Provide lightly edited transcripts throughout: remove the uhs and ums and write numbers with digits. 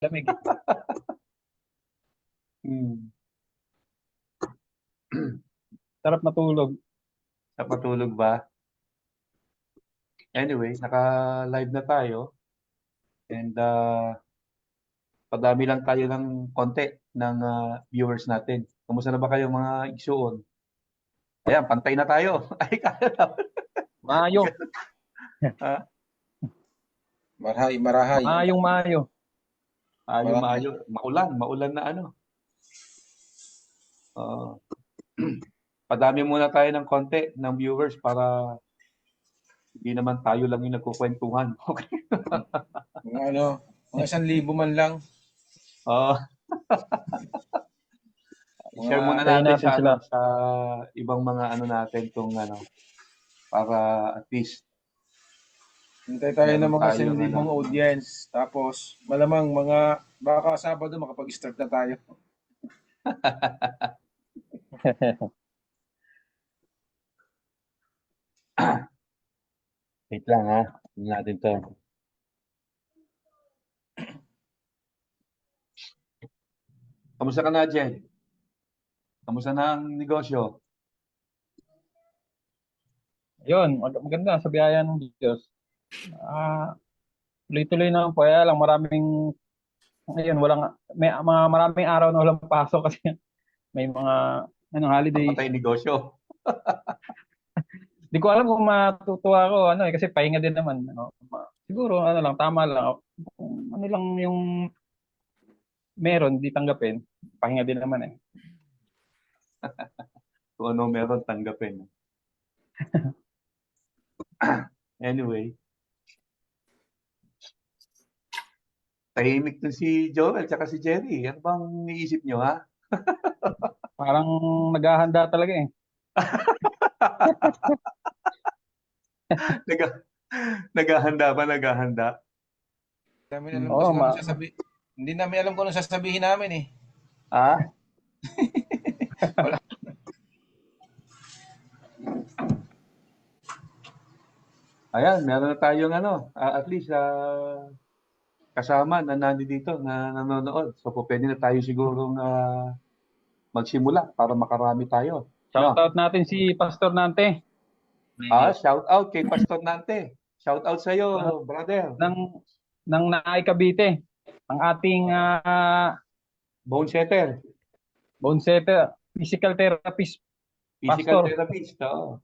lamig. Hmm. Sarap matulog. Napatulog ba? Anyway, naka-live na tayo and padami lang tayo ng konti ng viewers natin. Kumusta na ba kayo mga igsuon? Ayan, pantay na tayo. Ay, kaya na. Mayo. Ha? Marahay. Mayo. Maayo. Maulan na ano. Padami muna tayo ng konti ng viewers para hindi naman tayo lang yung nagkukwentuhan. Okay? Mga 1,000 man lang. I-share muna Tayo natin natin sa sila. sa ibang mga natin kung para at least Hintay tayo ng meron mga tayong 1,000 audience. Tapos, malamang baka Sabado makapag-start na tayo. Wait lang ha. Tingnan natin to. Kamusta ka na, Jen? Kamusta na ang negosyo? Yun, maganda sa biyaya ng Diyos. Tuloy-tuloy na po. Kaya lang ngayon, maraming araw na walang pasok kasi may mga holidays. Patay negosyo. Di ko alam kung matutuwa ako, kasi pahinga din naman. Siguro, tama lang. Kung ano lang yung meron, di tanggapin. Pahinga din naman eh. Kung ano meron, tanggapin. Anyway. Tahimik to si Joel at si Jerry. Ano bang iniisip nyo, ha? Parang naghahanda talaga eh. Naghahanda ba? Naghahanda? Hindi namin alam kung ano sasabihin namin eh. Ha? Ayan, meron na tayong at least kasama na nandito na nanonood. So, pwede na tayo sigurong magsimula para makarami tayo. Shoutout natin si Pastor Nante. Shout out kay Pastor Nante. Shout out sa iyo, brother. Ng Naay Cavite. Ang ating bone setter. Physical therapist. Physical therapist, oo.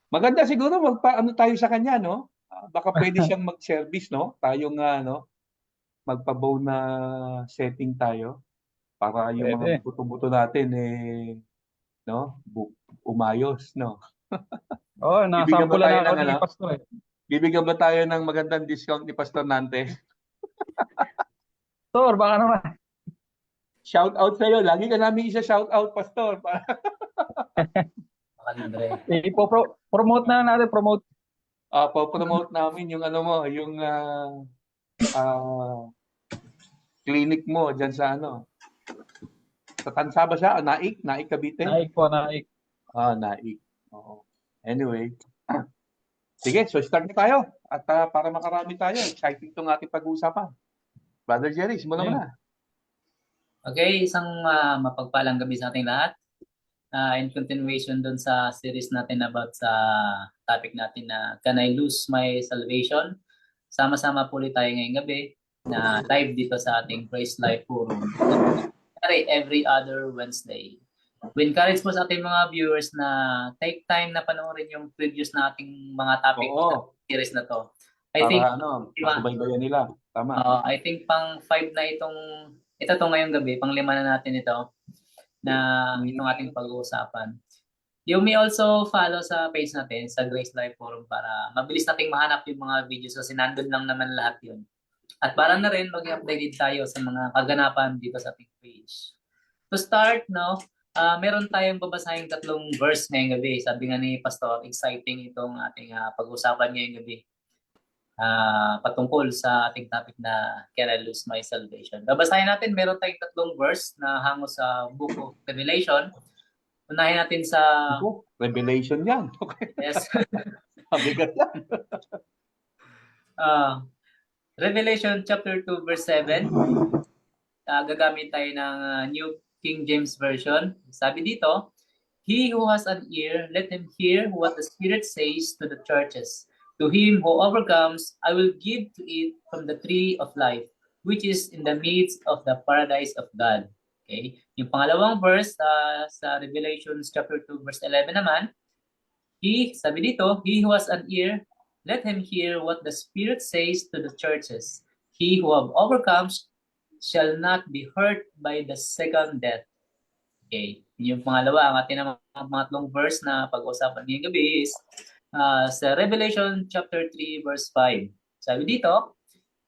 Maganda siguro magpaano tayo sa kanya, no? Baka pwede siyang mag-service, no? Tayong magpa-bone na setting tayo para yung mga buto-buto natin no? Umayos, no? Nasampulan na ako ni Pastor eh. Bibigyan ba tayo ng magandang discount ni Pastor Nante? Pastor, baka naman. Shout out sa iyo. Lagi ka namin shout out, Pastor. Promote na natin, promote. Po-promote namin yung yung clinic mo diyan sa Sa Tansa ba siya? Naik Cavite? Naik po, Naik. Naik. Oo. Anyway. Sige, so start na tayo. At para makarami tayo, exciting itong ating pag-uusapan. Brother Jerry, simulan mo na. Okay, isang mapagpalang gabi sa ating lahat. In continuation dun sa series natin about sa topic natin na Can I Lose My Salvation? Sama-sama po ulit tayo ngayong gabi na live dito sa ating Praise Life Forum. Every other Wednesday. We encourage po sa ating mga viewers na take time na panoorin yung previous nating mga topic sa series na to. I think masubaybayan nila. Tama. I think pang 5 na ito ngayong gabi, pang 5 na natin ito na itong ating pag-uusapan. You may also follow sa page natin sa Grace Life Forum para mabilis nating mahanap yung mga videos kasi nandun lang naman lahat yun. At para na rin maging updated tayo sa mga kaganapan dito sa ating page. To start, meron tayong babasahing 3 verse ngayong gabi. Sabi nga ni Pastor, exciting itong ating pag-usapan ngayong gabi. Patungkol sa ating topic na Can I Lose My Salvation? Babasahin natin, meron tayong 3 verse na hango sa Book of Revelation. Unahin natin sa... Revelation yan. Okay. Yes. Mabigat yan. Revelation chapter 2 verse 7. gagamit tayo ng New King James Version. Sabi dito, "He who has an ear, let him hear what the Spirit says to the churches. To him who overcomes, I will give to eat from the tree of life, which is in the midst of the paradise of God." Okay? Yung pangalawang verse sa Revelation chapter 2 verse 11 naman, sabi dito, "He who has an ear, let him hear what the Spirit says to the churches. He who overcomes shall not be hurt by the second death." Okay. Yung pangalawa, ang ating mga pangatlong verse na pag-uusapan ngayong gabi is sa Revelation chapter 3 verse 5. Sabi dito,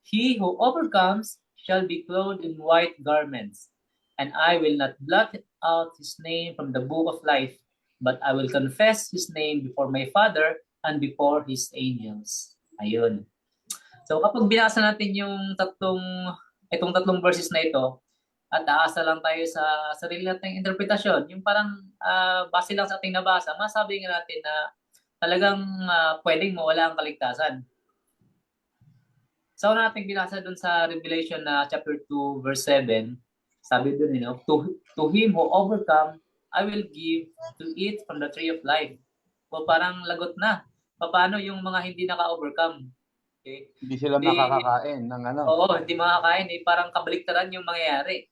"He who overcomes shall be clothed in white garments, and I will not blot out his name from the book of life, but I will confess his name before my Father and before his angels." Ayun. So kapag binasa natin itong tatlong verses na ito, at aasa lang tayo sa sarili nating interpretasyon, yung parang base lang sa ating nabasa, masabi nga natin na talagang pwedeng mawala ang kaligtasan. So natin binasa dun sa Revelation na chapter 2 verse 7, sabi dun, to him who overcome, I will give to eat from the tree of life. O parang lagot na. Paano yung mga hindi naka-overcome? Okay? Hindi sila makakakain ng ano. Oo, hindi makakain. Parang kabaliktaran yung mangyayari.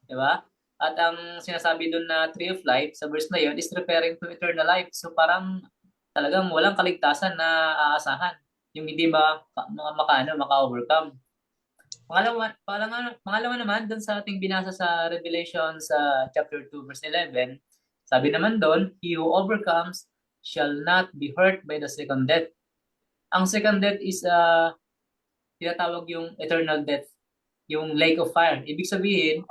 Diba? At ang sinasabi dun na tree of life, sa verse na yun, is referring to eternal life. So parang talagang walang kaligtasan na aasahan. Yung hindi maka-overcome. Pangalawa naman, dun sa ating binasa sa Revelation sa chapter 2 verse 11, sabi naman doon, "He who overcomes shall not be hurt by the second death." Ang second death is tinatawag yung eternal death, yung lake of fire. Ibig sabihin,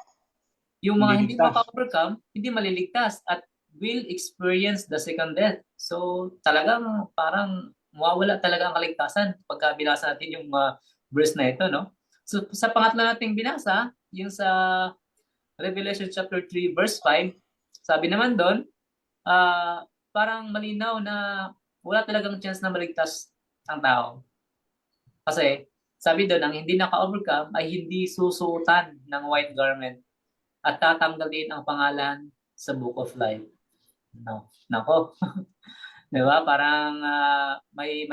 yung mga hindi maka-overcome, hindi maliligtas at will experience the second death. So talagang parang mawawala talaga ang kaligtasan pagka binasa natin yung verse na ito, no? So sa pangatlo nating binasa, yung sa Revelation chapter 3 verse 5, sabi naman doon, parang malinaw na wala talagang chance na maligtas ang tao. Kasi sabi doon, ang hindi naka-overcome ay hindi susuotan ng white garment at tatanggalin ang pangalan sa Book of Life. No. Nako. 'Di ba? Parang may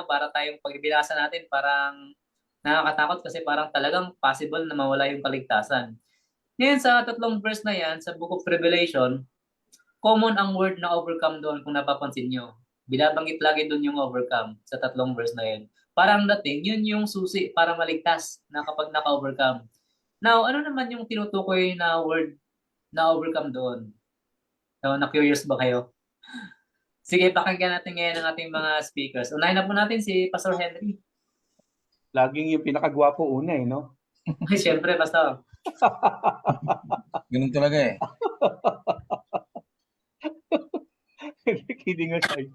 para tayong pagbibasa natin parang nakakatakot kasi parang talagang possible na mawala yung kaligtasan. Ngayon sa tatlong verse na yan, sa Book of Revelation, common ang word na overcome doon kung napapansin nyo. Binabanggit lagi doon yung overcome sa tatlong verse na yun. Parang dating, yun yung susi para maligtas na kapag naka-overcome. Now, ano naman yung tinutukoy na word na overcome doon? So, na-curious ba kayo? Sige, pakinggan natin ngayon ang ating mga speakers. Unahin na po natin si Pastor Henry. Laging yung pinakagwapo una no? Siyempre, Pastor. Ganun talaga eh. Kidding aside.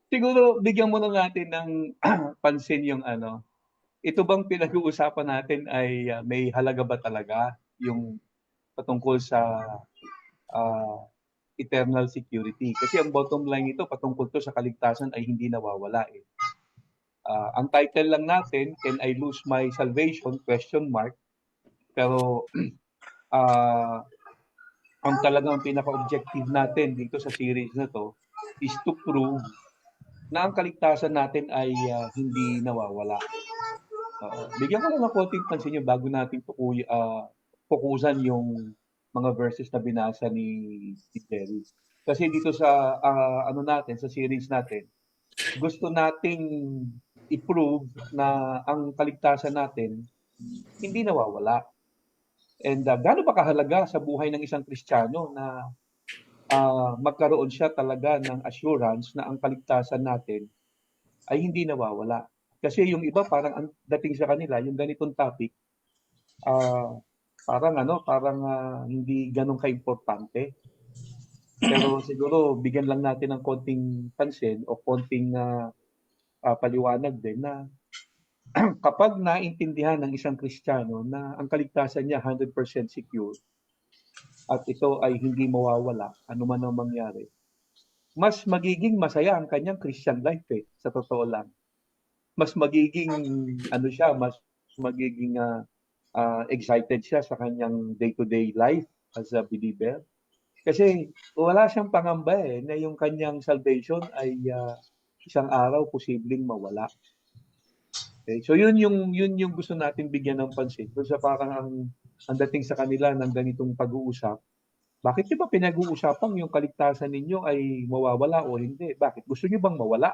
Siguro, bigyan mo na natin ng pansin yung ito bang pinag-uusapan natin ay may halaga ba talaga yung patungkol sa eternal security? Kasi ang bottom line ito, patungkol to sa kaligtasan ay hindi nawawala eh. Ang title lang natin, "Can I Lose My Salvation?" ? Pero ang talagang pinaka-objective natin dito sa series na to is to prove na ang kaligtasan natin ay hindi nawawala. Bigyan ko lang ng konting pansin nyo bago natin pukusan yung mga verses na binasa ni Jerry. Kasi dito sa sa series natin, gusto nating i-prove na ang kaligtasan natin hindi nawawala. And gaano ba kahalaga sa buhay ng isang Kristiyano na magkaroon siya talaga ng assurance na ang kaligtasan natin ay hindi nawawala. Kasi yung iba parang ang dating sa kanila, yung ganitong topic, parang hindi ganun ka-importante. Pero siguro bigyan lang natin ng konting pansin o konting paliwanag din na kapag naintindihan ng isang Kristiyano na ang kaligtasan niya 100% secure at ito ay hindi mawawala, ano man ang mangyari, mas magiging masaya ang kanyang Christian life sa totoo lang. Mas magiging mas magiging excited siya sa kanyang day-to-day life as a believer. Kasi wala siyang pangamba na yung kanyang salvation ay isang araw posibleng mawala. Okay? So yun yung gusto natin bigyan ng pansin. Kung sa parang ang dating sa kanila ng ganitong pag-uusap, bakit niyo ba pinag-uusapan yung kaligtasan ninyo ay mawawala o hindi? Bakit? Gusto niyo bang mawala?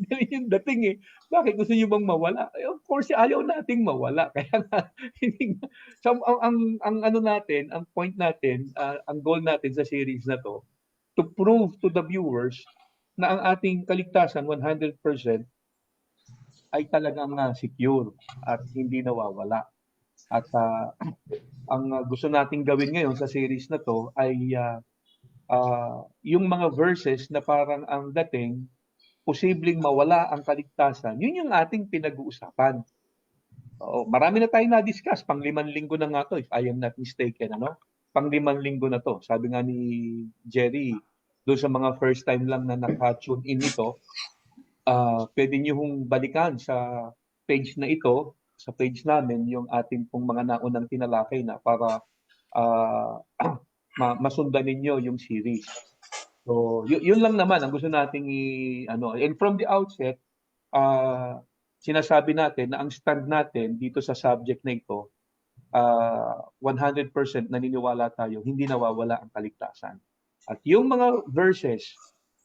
Ganun yung dating Bakit gusto niyo bang mawala? Of course, ayaw nating mawala. Kaya nga, so, ang ano natin, ang point natin, ang goal natin sa series na to prove to the viewers na ang ating kaligtasan 100% ay talagang secure at hindi nawawala. At ang gusto nating gawin ngayon sa series na to ay yung mga verses na parang ang dating posibleng mawala ang kaligtasan, yun yung ating pinag-uusapan. Marami na tayong na-discuss, pang 5 linggo na nga to, if I am not mistaken, pang 5 linggo na to. Sabi nga ni Jerry, doon sa mga first time lang na naka-tune in ito, pwede nyo hong balikan sa page na ito, sa page namin, yung ating pong mga naunang tinalakay na para masundan ninyo yung series. So, yun lang naman ang gusto nating and from the outset, sinasabi natin na ang stand natin dito sa subject na ito, 100% naniniwala tayo, hindi nawawala ang kaligtasan. At yung mga verses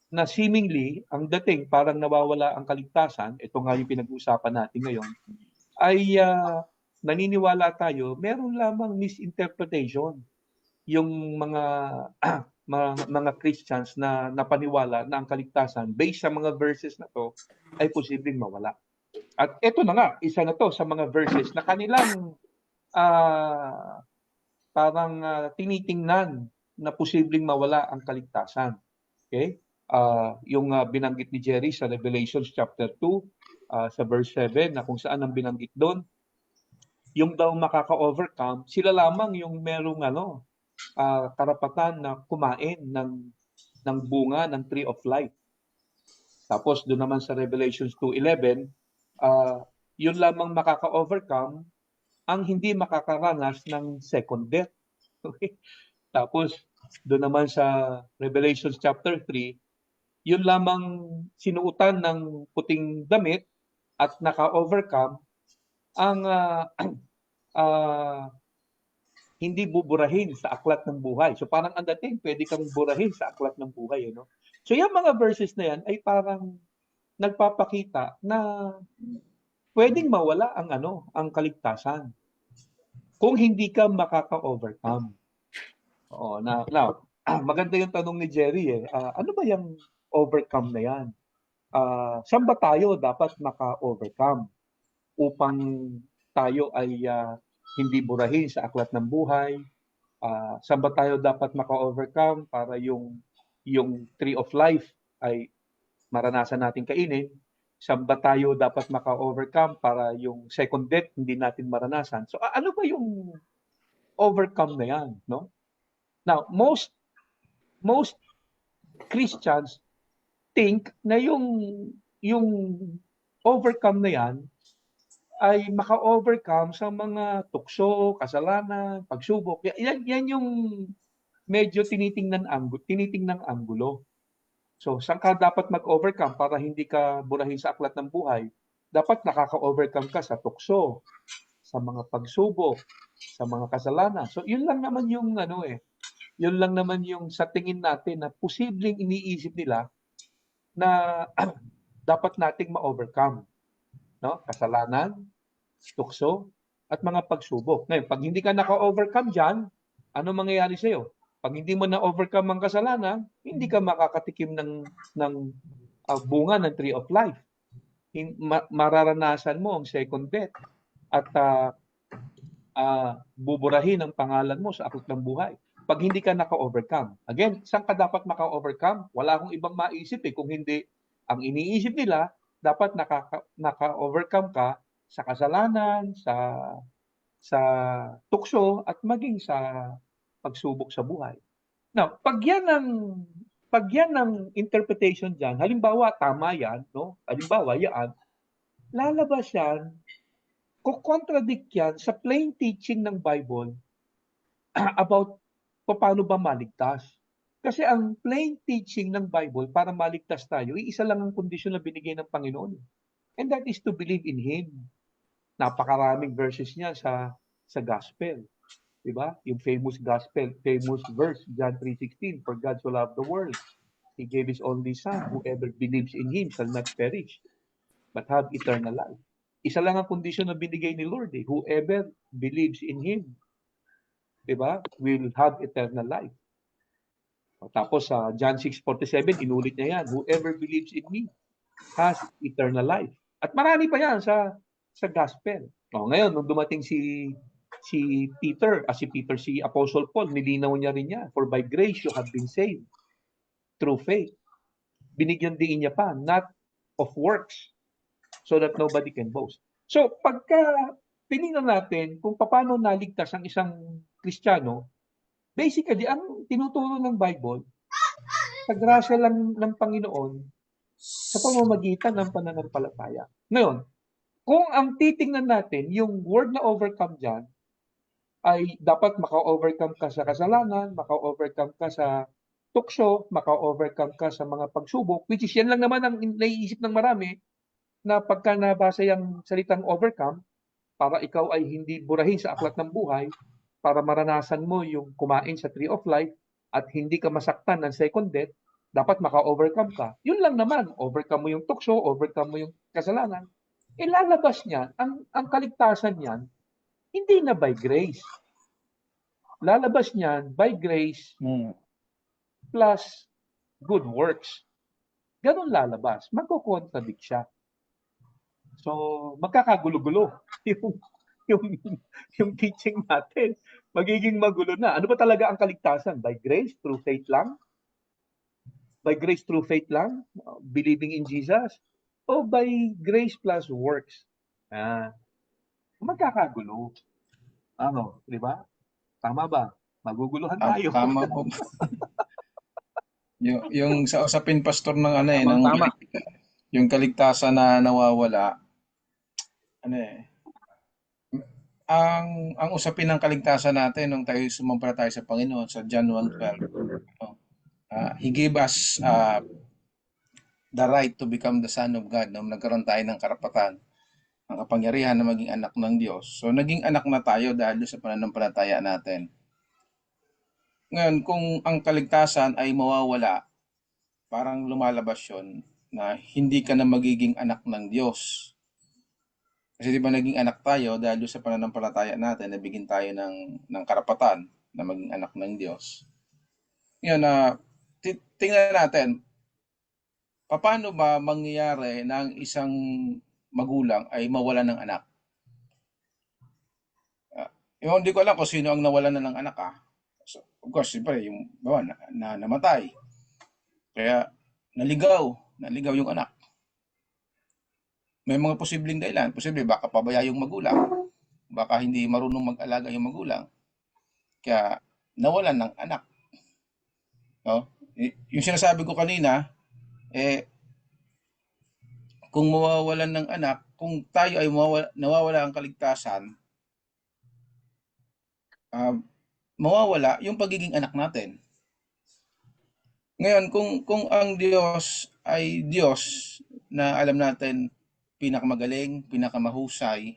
na seemingly, ang dating parang nawawala ang kaligtasan, ito nga yung pinag-uusapan natin ngayon, ay naniniwala tayo, meron lamang misinterpretation yung mga Christians na napaniwala na ang kaligtasan based sa mga verses na to ay posibleng mawala. At ito na nga, isa na to sa mga verses na kanilang parang tinitingnan na posibleng mawala ang kaligtasan. Okay? Yung binanggit ni Jerry sa Revelation chapter 2, sa verse 7, na kung saan ang binanggit doon, yung daw makaka-overcome, sila lamang yung merong karapatan na kumain ng bunga ng tree of life. Tapos doon naman sa Revelation 2:11, yun lamang makaka-overcome ang hindi makakaranas ng second death. Okay? Tapos doon naman sa Revelation chapter 3, yun lamang sinuutan ng puting damit at naka-overcome ang hindi buburahin sa aklat ng buhay. So parang ang dating, pwede kang burahin sa aklat ng buhay. So yung mga verses na yan ay parang nagpapakita na pwedeng mawala ang kaligtasan kung hindi ka makaka-overcome. Now, maganda yung tanong ni Jerry. Ano ba yung overcome na yan? Saan ba tayo dapat maka-overcome upang tayo ay hindi burahin sa aklat ng buhay? Saan ba tayo dapat maka-overcome para yung tree of life ay maranasan natin kainin? Saan ba tayo dapat maka-overcome para yung second death hindi natin maranasan? So ano ba yung overcome na yan? No? Now, most Christians think na yung overcome na yan ay maka-overcome sa mga tukso, kasalanan, pagsubok. Yan yung medyo tinitingnan anggulo. So, saan ka dapat mag-overcome para hindi ka burahin sa aklat ng buhay? Dapat nakaka-overcome ka sa tukso, sa mga pagsubok, sa mga kasalanan. So, yun lang naman yung yun lang naman yung sa tingin natin na posibleng iniisip nila na dapat nating ma-overcome. No? Kasalanan, tukso, at mga pagsubok. Ngayon, pag hindi ka naka-overcome dyan, ano mangyayari sa'yo? Pag hindi mo na-overcome ang kasalanan, hindi ka makakatikim ng bunga ng tree of life. Mararanasan mo ang second death at buburahin ang pangalan mo sa aklat ng buhay. Pag hindi ka naka-overcome. Again, saan ka dapat maka-overcome? Wala akong ibang maisip kung hindi ang iniisip nila, dapat naka-overcome ka sa kasalanan, sa tukso, at maging sa pagsubok sa buhay. Now, pag yan ang interpretation dyan, halimbawa, tama yan, no? Halimbawa, yan, lalabas yan Kukontradict yan sa plain teaching ng Bible about paano ba maligtas. Kasi ang plain teaching ng Bible para maligtas tayo, isa lang ang kondisyon na binigay ng Panginoon. And that is to believe in Him. Napakaraming verses niya sa gospel. Diba? Yung famous gospel, famous verse, John 3:16, for God so loved the world, He gave His only Son, whoever believes in Him shall not perish, but have eternal life. Isa lang ang kondisyon na binigay ni Lord, whoever believes in Him, diba, will have eternal life. Tapos sa John 6:47, inulit niya yan, whoever believes in me has eternal life. At marami pa yan sa gospel. Ngayon, nung dumating si Peter, si Apostle Paul, nilinaw niya rin yan, for by grace you have been saved through faith. Binigyan din niya pa, not of works, so that nobody can boast. So, pagka tinignan natin kung paano naligtas ang isang Kristiyano, basically, ang tinuturo ng Bible, sa grasya lang ng Panginoon sa pamamagitan ng pananampalataya. Ngayon, kung ang titingnan natin, yung word na overcome dyan, ay dapat maka-overcome ka sa kasalanan, maka-overcome ka sa tukso, maka-overcome ka sa mga pagsubok, which is yan lang naman ang naiisip ng marami, na pagka nabasa yung salitang overcome, para ikaw ay hindi burahin sa aklat ng buhay, para maranasan mo yung kumain sa tree of life, at hindi ka masaktan ng second death, dapat maka-overcome ka. Yun lang naman, overcome mo yung tukso, overcome mo yung kasalanan. Ilalabas niyan, ang kaligtasan niyan, hindi na by grace. Lalabas niyan by grace plus good works. Ganun lalabas. Magko-contradict siya. So, magkakagulo-gulo yung teaching natin. Magiging magulo na. Ano ba talaga ang kaligtasan? By grace, through faith lang? By grace, through faith lang? Believing in Jesus? O by grace plus works? Magkakagulo. Ano, di ba? Tama ba? Maguguluhan tayo. Tama po. yung sa usapin pastor ng Tama. yung kaligtasan na nawawala, ang usapin ng kaligtasan natin nung tayo sumampalataya sa Panginoon sa John 1:12, He gave us the right to become the Son of God. Nagkaroon tayo ng karapatan, ang kapangyarihan na maging anak ng Diyos. So, naging anak na tayo dahil sa pananampalataya natin. Ngayon, kung ang kaligtasan ay mawawala, parang lumalabas yun na hindi ka na magiging anak ng Diyos. Kasi di ba naging anak tayo dahil sa pananampalataya natin, nabigyan tayo ng karapatan na maging anak ng Diyos. Ngayon, tingnan natin, paano ba mangyayari na ang isang magulang ay mawalan ng anak? Hindi ko alam kung sino ang nawalan na ng anak. So, of course, siyempre, yung na namatay. Kaya, naligaw yung anak. May mga posibleng dahilan. Posible, baka pabaya yung magulang. Baka hindi marunong mag-alaga yung magulang. Kaya, nawalan ng anak. No? Yung sinasabi ko kanina, kung mawawalan ng anak, kung tayo ay nawawala ang kaligtasan, mawawala yung pagiging anak natin. Ngayon, kung ang Diyos ay Diyos na alam natin pinakamagaling, pinakamahusay,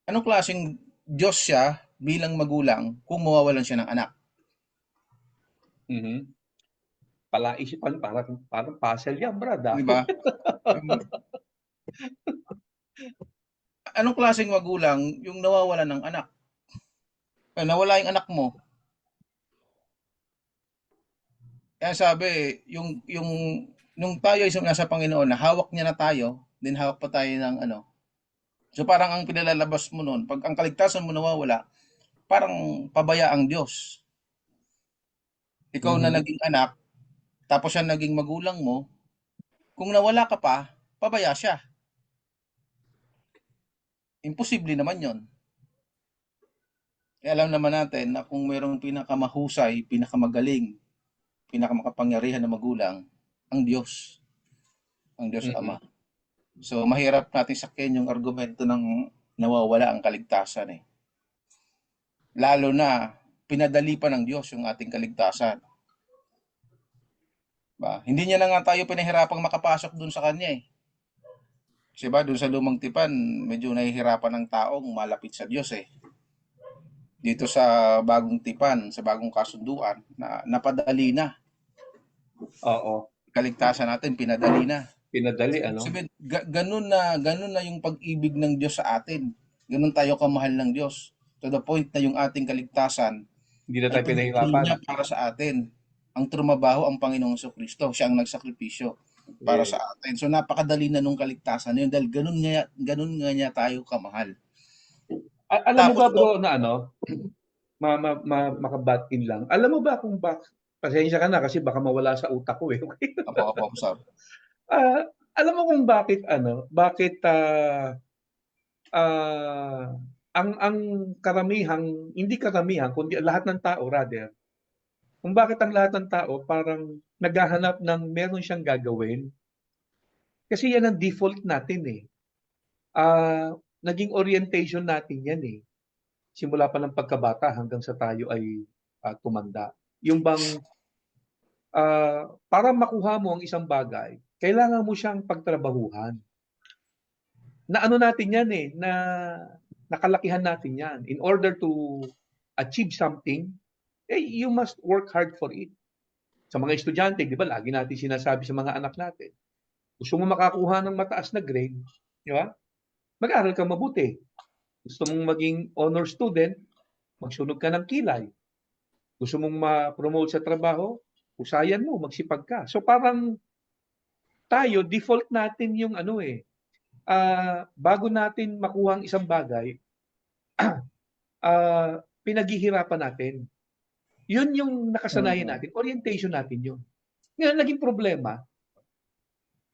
anong klaseng Diyos siya bilang magulang kung mawawalan siya ng anak? Palaisipan, parang puzzle yan, brad. Diba? Anong klaseng magulang yung nawawalan ng anak? Nawala yung anak mo. Kaya sabi, nung tayo ay nasa Panginoon, na hawak niya na tayo, din hawak pa tayo ng So parang ang pinalalabas mo noon, pag ang kaligtasan mo nawawala, parang pabaya ang Diyos. Ikaw na naging anak, tapos siya naging magulang mo, kung nawala ka pa, pabaya siya. Imposible naman yon. Kaya alam naman natin na kung mayroong pinakamahusay, pinakamagaling, pinakamakapangyarihan na magulang, ang Diyos. Ang Diyos Ama. So, mahirap natin sakyan yung argumento ng nawawala ang kaligtasan eh. Lalo na, pinadali pa ng Diyos yung ating kaligtasan. Ba? Hindi niya na nga tayo pinahirapang makapasok dun sa Kanya eh. Kasi ba, dun sa lumang tipan, medyo nahihirapan ng taong malapit sa Diyos eh. Dito sa bagong tipan, sa bagong kasunduan, na napadali na. Oo. Kaligtasan natin, pinadali na. Pinadali, ano? Sabihin, ganun na yung pag-ibig ng Diyos sa atin. Ganun tayo kamahal ng Diyos. To the point na yung ating kaligtasan Hindi na ay tayo pinadali pinahirapan. niya para sa atin. Ang trumabaho ang Panginoong Kristo. Siya ang nagsakripisyo para Yes. sa atin. So napakadali na nung kaligtasan yun dahil ganun nga niya tayo kamahal. Alam mo Tapos ba bro na ano, makabat in lang. Alam mo ba kung pasensya ka na kasi baka mawala sa utak ko eh. Okay? Ako, sir. Alam mo kung bakit ang karamihang, hindi karamihan, kundi lahat ng tao rather, kung bakit ang lahat ng tao parang naghahanap ng meron siyang gagawin. Kasi yan ang default natin eh. Naging orientation natin yan eh. Simula pa ng pagkabata hanggang sa tayo ay tumanda. Yung bang para makuha mo ang isang bagay, kailangan mo siyang pagtrabahuhan. Na ano natin yan eh, na nakalakihan natin yan. In order to achieve something, you must work hard for it. Sa mga estudyante, di ba, lagi natin sinasabi sa mga anak natin, gusto mo makakuha ng mataas na grade, di ba? Mag-aral ka mabuti. Gusto mong maging honor student, magsunog ka ng kilay. Gusto mong ma-promote sa trabaho, usayan mo, magsipag ka. So parang tayo, default natin yung bago natin makuha ang isang bagay, pinaghihirapan natin. Yun yung nakasanayan natin, orientation natin yun. Ngayon, naging problema,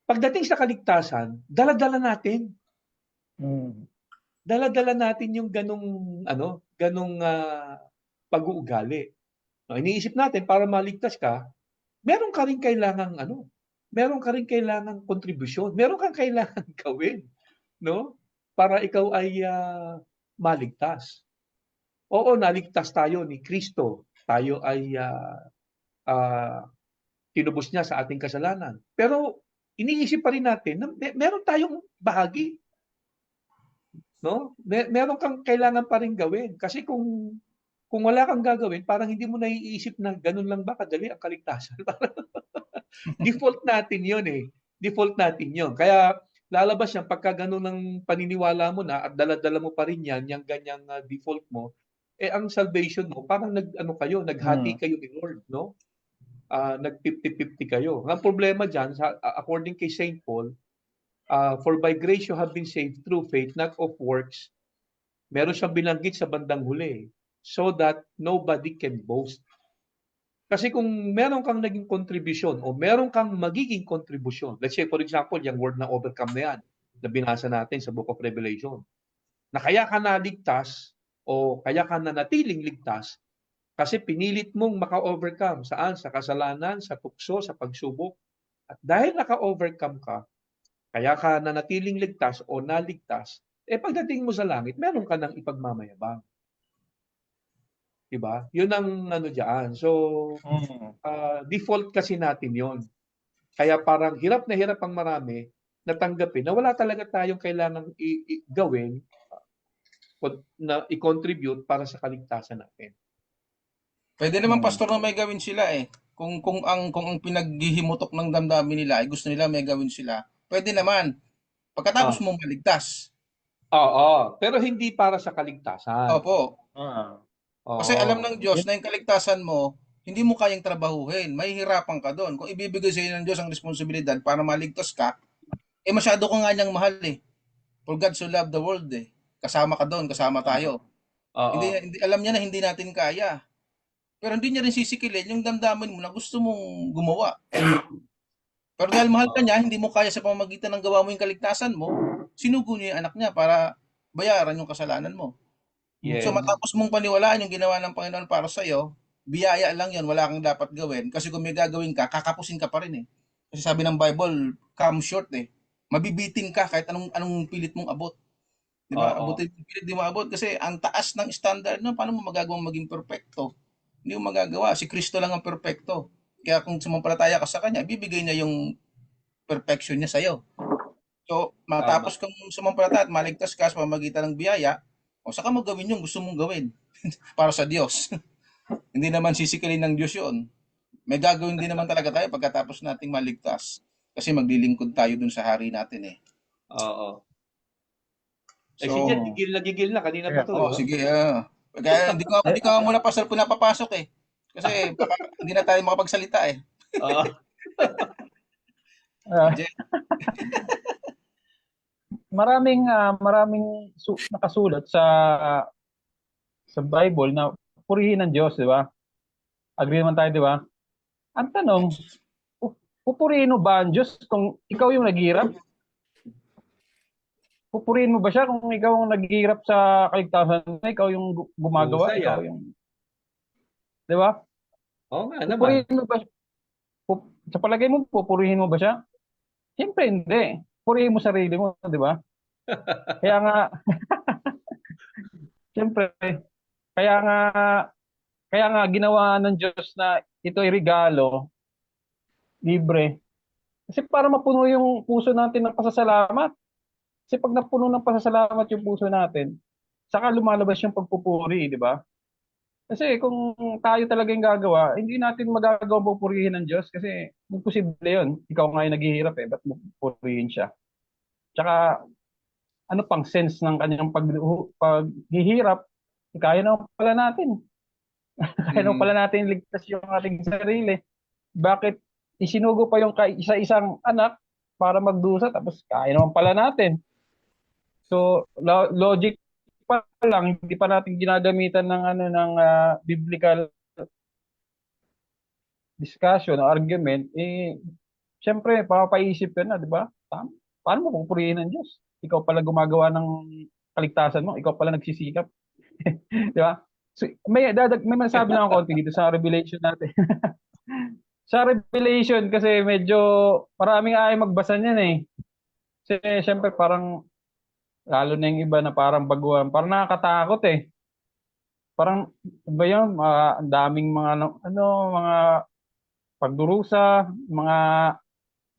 pagdating sa kaligtasan, dala-dala natin. Dala-dala natin yung ganong pag-uugali. No, iniisip natin, para maligtas ka, meron ka rin kailangang kontribusyon. Meron kang kailangan gawin, no? Para ikaw ay maligtas. Oo, naligtas tayo ni Kristo. Tayo ay tinubos niya sa ating kasalanan. Pero iniisip pa rin natin na meron tayong bahagi. No? Meron kang kailangan pa rin gawin. Kasi kung wala kang gagawin, parang hindi mo naiisip na ganun lang ba kadali ang kaligtasan. Default natin yun eh. Default natin yun. Kaya lalabas yan pagka ganun ang paniniwala mo na at dala-dala mo pa rin yan, yung ganyang default mo, ang salvation mo, parang naghati kayo ni Lord, no? Nag-50-50 kayo. Ang problema dyan, according kay St. Paul, for by grace you have been saved through faith, not of works. Meron siyang binanggit sa bandang huli, so that nobody can boast. Kasi kung meron kang naging contribution o meron kang magiging contribution, let's say for example, yung word na overcome na yan, na binasa natin sa Book of Revelation, na kaya ka naligtas o kaya ka nanatiling ligtas kasi pinilit mong maka-overcome. Saan? Sa kasalanan, sa tukso, sa pagsubok. At dahil naka-overcome ka, kaya ka nanatiling ligtas o naligtas, pagdating mo sa langit, meron ka nang ipagmamayabang. Diba? Yun ang dyan. So, default kasi natin yon. Kaya parang hirap na hirap ang marami natanggapin na wala talaga tayong kailangang gawin na i-contribute para sa kaligtasan natin. Pwede naman pastor na may gawin sila eh. Kung ang pinaghihimutok ng damdamin nila ay gusto nila may gawin sila. Pwede naman. Pagkatapos mong maligtas. Oo, pero hindi para sa kaligtasan. Opo. Kasi alam ng Diyos na yung kaligtasan mo, hindi mo kayang trabahuhin. Mahihirapan ka doon. Kung ibibigay sa iyo ng Diyos ang responsibilidad para maligtas ka, masyado ka nga niyang mahal eh. For God so loved the world eh. Kasama ka doon, kasama tayo. Hindi, alam niya na hindi natin kaya. Pero hindi niya rin sisikilin yung damdamin mo na gusto mong gumawa. Pero dahil mahal ka niya, hindi mo kaya sa pamamagitan ng gawa mo yung kaligtasan mo, sinugo niya yung anak niya para bayaran yung kasalanan mo. Yes. So matapos mong paniwalaan yung ginawa ng Panginoon para sa iyo, biyaya lang yun, wala kang dapat gawin. Kasi kung may gagawin ka, kakapusin ka pa rin eh. Kasi sabi ng Bible, come short eh. mabibitin ka kahit anong pilit mong abot. Di ba? Oo. Abutin mo pilit, di mo abot kasi ang taas ng standard no, paano mo magagawang maging perfecto? Hindi mo magagawa. Si Kristo lang ang perfecto. Kaya kung sumampalataya ka sa Kanya, bibigay niya yung perfection niya sa'yo. So, Tama. matapos kang sumampalataya at maligtas ka sa pamamagitan ng biyaya, o saka mo gawin yung gusto mong gawin para sa Diyos. Hindi naman sisikilin ng Diyos yun. May gagawin din naman talaga tayo pagkatapos nating maligtas. Kasi maglilingkod tayo dun sa hari natin eh. Oo. Si So, Jet, gigil na. Kanina pa Kaya, to. oh, sige. Kaya hindi ko nga muna pasal pinapapasok eh. Kasi baka hindi na tayo makapagsalita eh. Oo. ah, Jen, maraming nakasulat sa Bible na purihin ng Diyos, di ba? Agree naman tayo, di ba? Ang tanong, pupurihin mo ba ang Diyos kung ikaw yung naghihirap? Pupurihin mo ba siya kung ikaw ang naghihirap sa kaligtasan na ikaw yung gumagawa, Husay, ikaw yung, di ba? Oo nga naman. Pupurihin mo ba sa palagay mo, pupurihin mo ba siya? Siyempre hindi. Purihin mo sarili mo, di ba? Kaya nga, siyempre, kaya nga, kaya nga ginawa ng Diyos na ito ay regalo, libre. Kasi para mapuno yung puso natin ng pasasalamat. Kasi pag napuno ng pasasalamat yung puso natin, saka lumalabas yung pagpupuri, di ba? Kasi kung tayo talaga yung gagawa, hindi natin magagawa pupurihin ng Diyos kasi imposible yun. Ikaw nga yung naghihirap eh, ba't mo pupurihin siya? Tsaka ano pang sense ng kanyang paghihirap, kaya naman pala natin. Kaya naman pala natin ligtas yung ating sarili. Bakit isinugo pa yung isa-isang anak para magdusa tapos kaya naman pala natin. So logic pa lang, hindi pa natin ginagamitan ng biblical discussion o argument, eh syempre papaisip ka na, di ba? Paano mo pupurihin ng Diyos? Ikaw pala gumagawa ng kaligtasan mo, ikaw pala nagsisikap, di ba? So, may masabi lang ako konti dito sa Revelation natin. Sa Revelation kasi medyo maraming ay magbasa niyan eh. Kasi syempre parang lalo na yung iba na parang baguhan, parang nakakatakot eh. Parang ba yun, ang daming mga mga pagdurusa, mga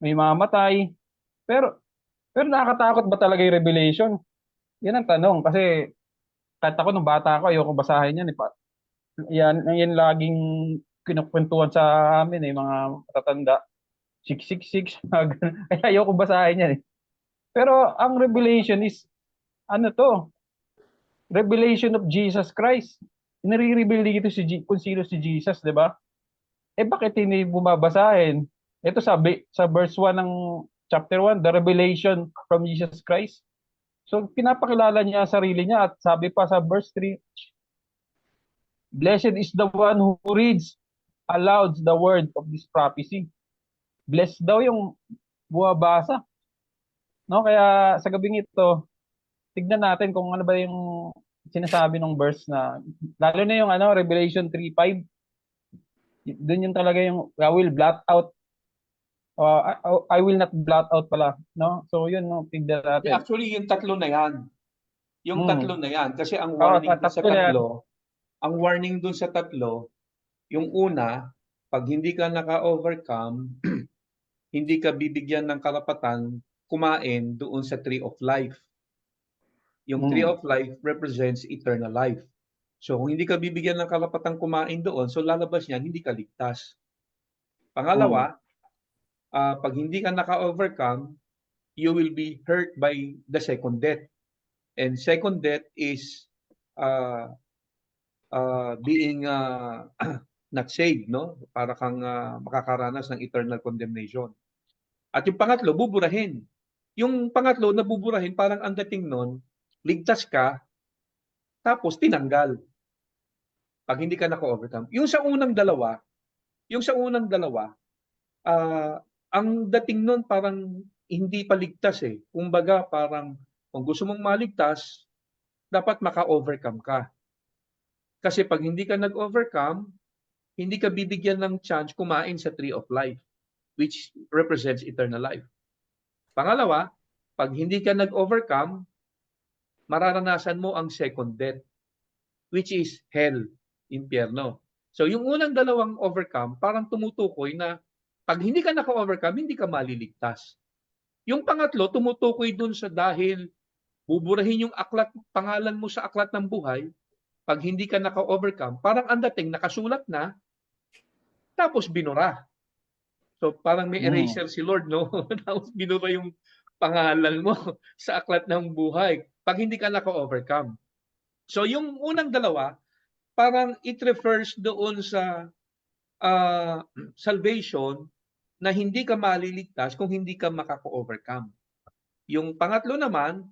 may mamatay. Pero pero nakakatakot ba talaga yung Revelation? Yan ang tanong kasi kahit ako nung bata ako ayoko basahin yan eh. Yan laging kinukwentuhan sa amin eh mga matatanda. 666 mga ganun. Kaya ayoko basahin yan eh. Pero ang Revelation is ano to? Revelation of Jesus Christ. Nire-reveal dito kung sino si Jesus, di ba? Eh bakit hindi bumabasahin? Ito sabi sa verse 1 ng chapter 1, the revelation from Jesus Christ. So pinapakilala niya sarili niya at sabi pa sa verse 3, blessed is the one who reads aloud the word of this prophecy. Blessed daw yung buwabasa. No? Kaya sa gabing ito, tignan natin kung ano ba yung sinasabi ng verse na, lalo na yung Revelation 3:5. Doon yung talaga yung, I will blot out, I will not blot out pala. No? So yun, no? Tignan natin. Actually, yung tatlo na yan. Yung tatlo na yan. Kasi ang Oo, warning dun sa tatlo na yan. tatlo, ang warning dun sa tatlo, yung una, pag hindi ka naka-overcome, hindi ka bibigyan ng karapatan kumain doon sa tree of life. Yung tree of life represents eternal life. So kung hindi ka bibigyan ng karapatang kumain doon, so lalabas niyan, hindi ka ligtas. Pangalawa, pag hindi ka naka-overcome, you will be hurt by the second death. And second death is being not saved, no? Para kang makakaranas ng eternal condemnation. At yung pangatlo, buburahin. Yung pangatlo na buburahin, parang ang dating nun, ligtas ka, tapos tinanggal. Pag hindi ka naka-overcome. Yung sa unang dalawa, ang dating nun parang hindi pa ligtas eh. Kumbaga parang kung gusto mong maligtas, dapat maka-overcome ka. Kasi pag hindi ka nag-overcome, hindi ka bibigyan ng chance kumain sa tree of life, which represents eternal life. Pangalawa, Pag hindi ka nag-overcome, mararanasan mo ang second death, which is hell, impyerno. So yung unang dalawang overcome, parang tumutukoy na pag hindi ka naka-overcome, hindi ka maliligtas. Yung pangatlo, tumutukoy dun sa dahil buburahin yung aklat, pangalan mo sa aklat ng buhay, pag hindi ka naka-overcome, parang ang dating nakasulat na, tapos binura. So parang may eraser si Lord, no? Tapos binura yung pangalan mo sa aklat ng buhay pag hindi ka naka-overcome. So yung unang dalawa, parang it refers doon sa salvation na hindi ka maliligtas kung hindi ka makaka-overcome. Yung pangatlo naman,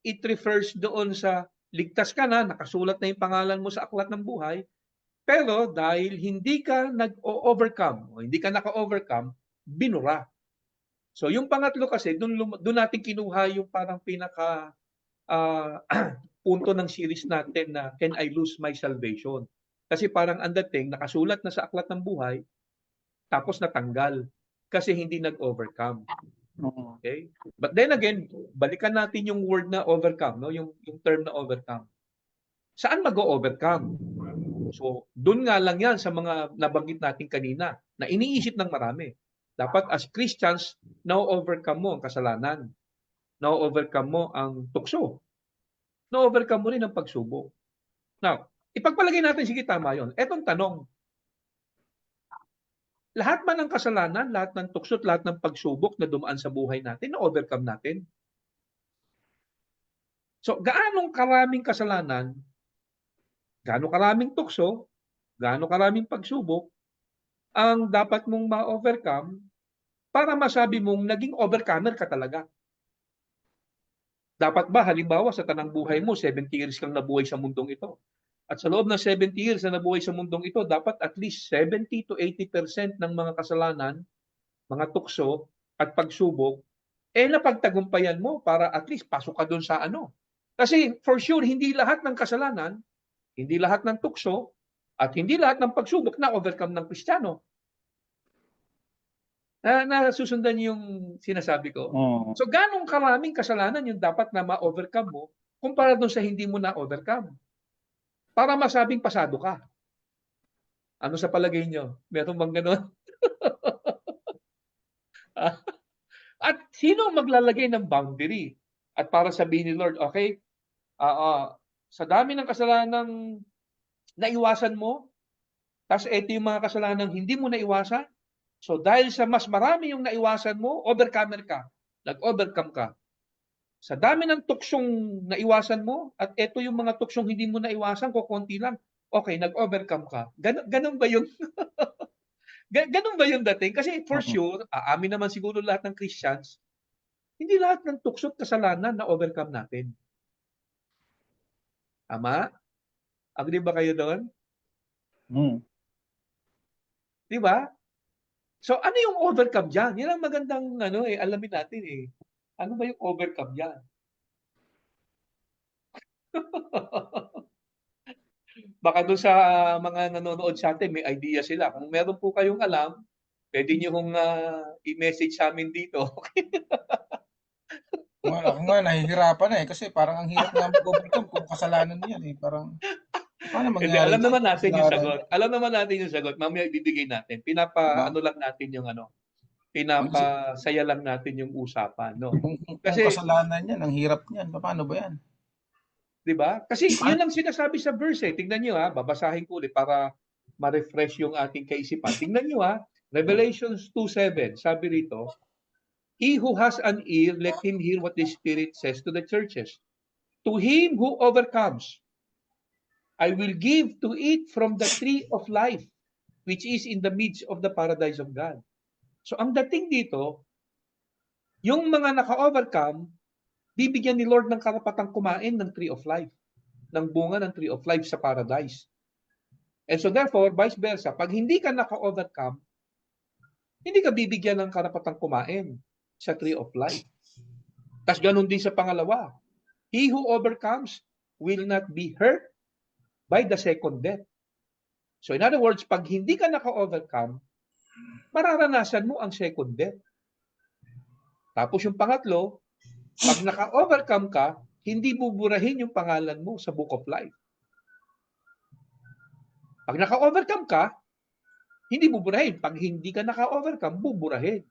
it refers doon sa ligtas ka na, nakasulat na yung pangalan mo sa aklat ng buhay, pero dahil hindi ka nag-overcome o hindi ka naka-overcome, binura. So yung pangatlo kasi, doon natin kinuha yung parang pinaka punto ng series natin na Can I Lose My Salvation? Kasi parang ang dating, nakasulat na sa aklat ng buhay, tapos natanggal kasi hindi nag-overcome. Okay? But then again, balikan natin yung word na overcome, no? Yung term na overcome. Saan mag-overcome? So, doon nga lang yan sa mga nabanggit natin kanina na iniisip ng marami. Dapat as Christians, na-overcome mo ang kasalanan. Na-overcome mo ang tukso. Na-overcome mo rin ang pagsubok. Now, ipagpalagay natin, sige, tama yun. Etong tanong, lahat man ng kasalanan, lahat ng tukso, lahat ng pagsubok na dumaan sa buhay natin, na-overcome natin. So, gaanong karaming kasalanan, gaano karaming tukso, gaano karaming pagsubok, ang dapat mong ma-overcome para masabi mong naging overcomer ka talaga. Dapat ba, halimbawa, sa tanang buhay mo, 70 years kang nabuhay sa mundong ito. At sa loob ng 70 years na nabuhay sa mundong ito, dapat at least 70 to 80% ng mga kasalanan, mga tukso at pagsubok, napagtagumpayan mo para at least pasok ka dun sa ano. Kasi for sure, hindi lahat ng kasalanan, hindi lahat ng tukso, at hindi lahat ng pagsubok na overcome ng Kristiyano. Nasusundan yung sinasabi ko. So, ganong karaming kasalanan yung dapat na ma-overcome mo kumpara doon sa hindi mo na-overcome. Para masabing pasado ka. Ano sa palagay nyo? Meron bang gano'n? At sino maglalagay ng boundary? At para sabihin ni Lord, okay, sa dami ng kasalanang naiwasan mo, tapos ito yung mga kasalanang hindi mo naiwasan, so dahil sa mas marami yung naiwasan mo, overcomer ka. Nag-overcome ka. Sa dami ng tuksong naiwasan mo, at ito yung mga tuksong hindi mo naiwasan, kukunti lang, okay, nag-overcome ka. Ganun ba yun? Ganun ba yung dating? Kasi for sure, amin naman siguro lahat ng Christians, hindi lahat ng tukso at kasalanan na overcome natin. Tama? Agree ba kayo doon? Di ba? So, ano yung overcome dyan? Yan ang magandang alamin natin eh. Ano ba yung overcome dyan? Baka doon sa mga nanonood sa atin, may idea sila. Kung meron po kayong alam, pwede nyo kong i-message sa amin dito. Ako nga, nahihirapan na eh. Kasi parang ang hirap nga mag-overcome kung kasalanan niyan eh. Parang, paano Hindi, mangyari? alam naman natin yung sagot. Alam naman natin yung sagot. Mamaya ibibigay natin. Ano lang natin yung pinapasaya lang natin yung usapan. No? Kung Kasi, kasalanan niyan, ang hirap niyan. Paano ba yan? di ba? Kasi yun ang sinasabi sa verse eh. Tingnan nyo babasahin ko ulit para ma-refresh yung ating kaisipan. Tingnan nyo Revelations 2:7, sabi rito, He who has an ear, let him hear what the Spirit says to the churches. To him who overcomes, I will give to eat from the tree of life, which is in the midst of the paradise of God. So ang dating dito, yung mga naka-overcome, bibigyan ni Lord ng karapatang kumain ng tree of life, ng bunga ng tree of life sa paradise. And so therefore, vice versa, pag hindi ka naka-overcome, hindi ka bibigyan ng karapatang kumain sa tree of life. Tapos ganun din sa pangalawa. He who overcomes will not be hurt by the second death. So in other words, pag hindi ka naka-overcome, mararanasan mo ang second death. Tapos yung pangatlo, Pag naka-overcome ka, hindi buburahin yung pangalan mo sa Book of Life. Pag naka-overcome ka, hindi buburahin. Pag hindi ka naka-overcome, buburahin.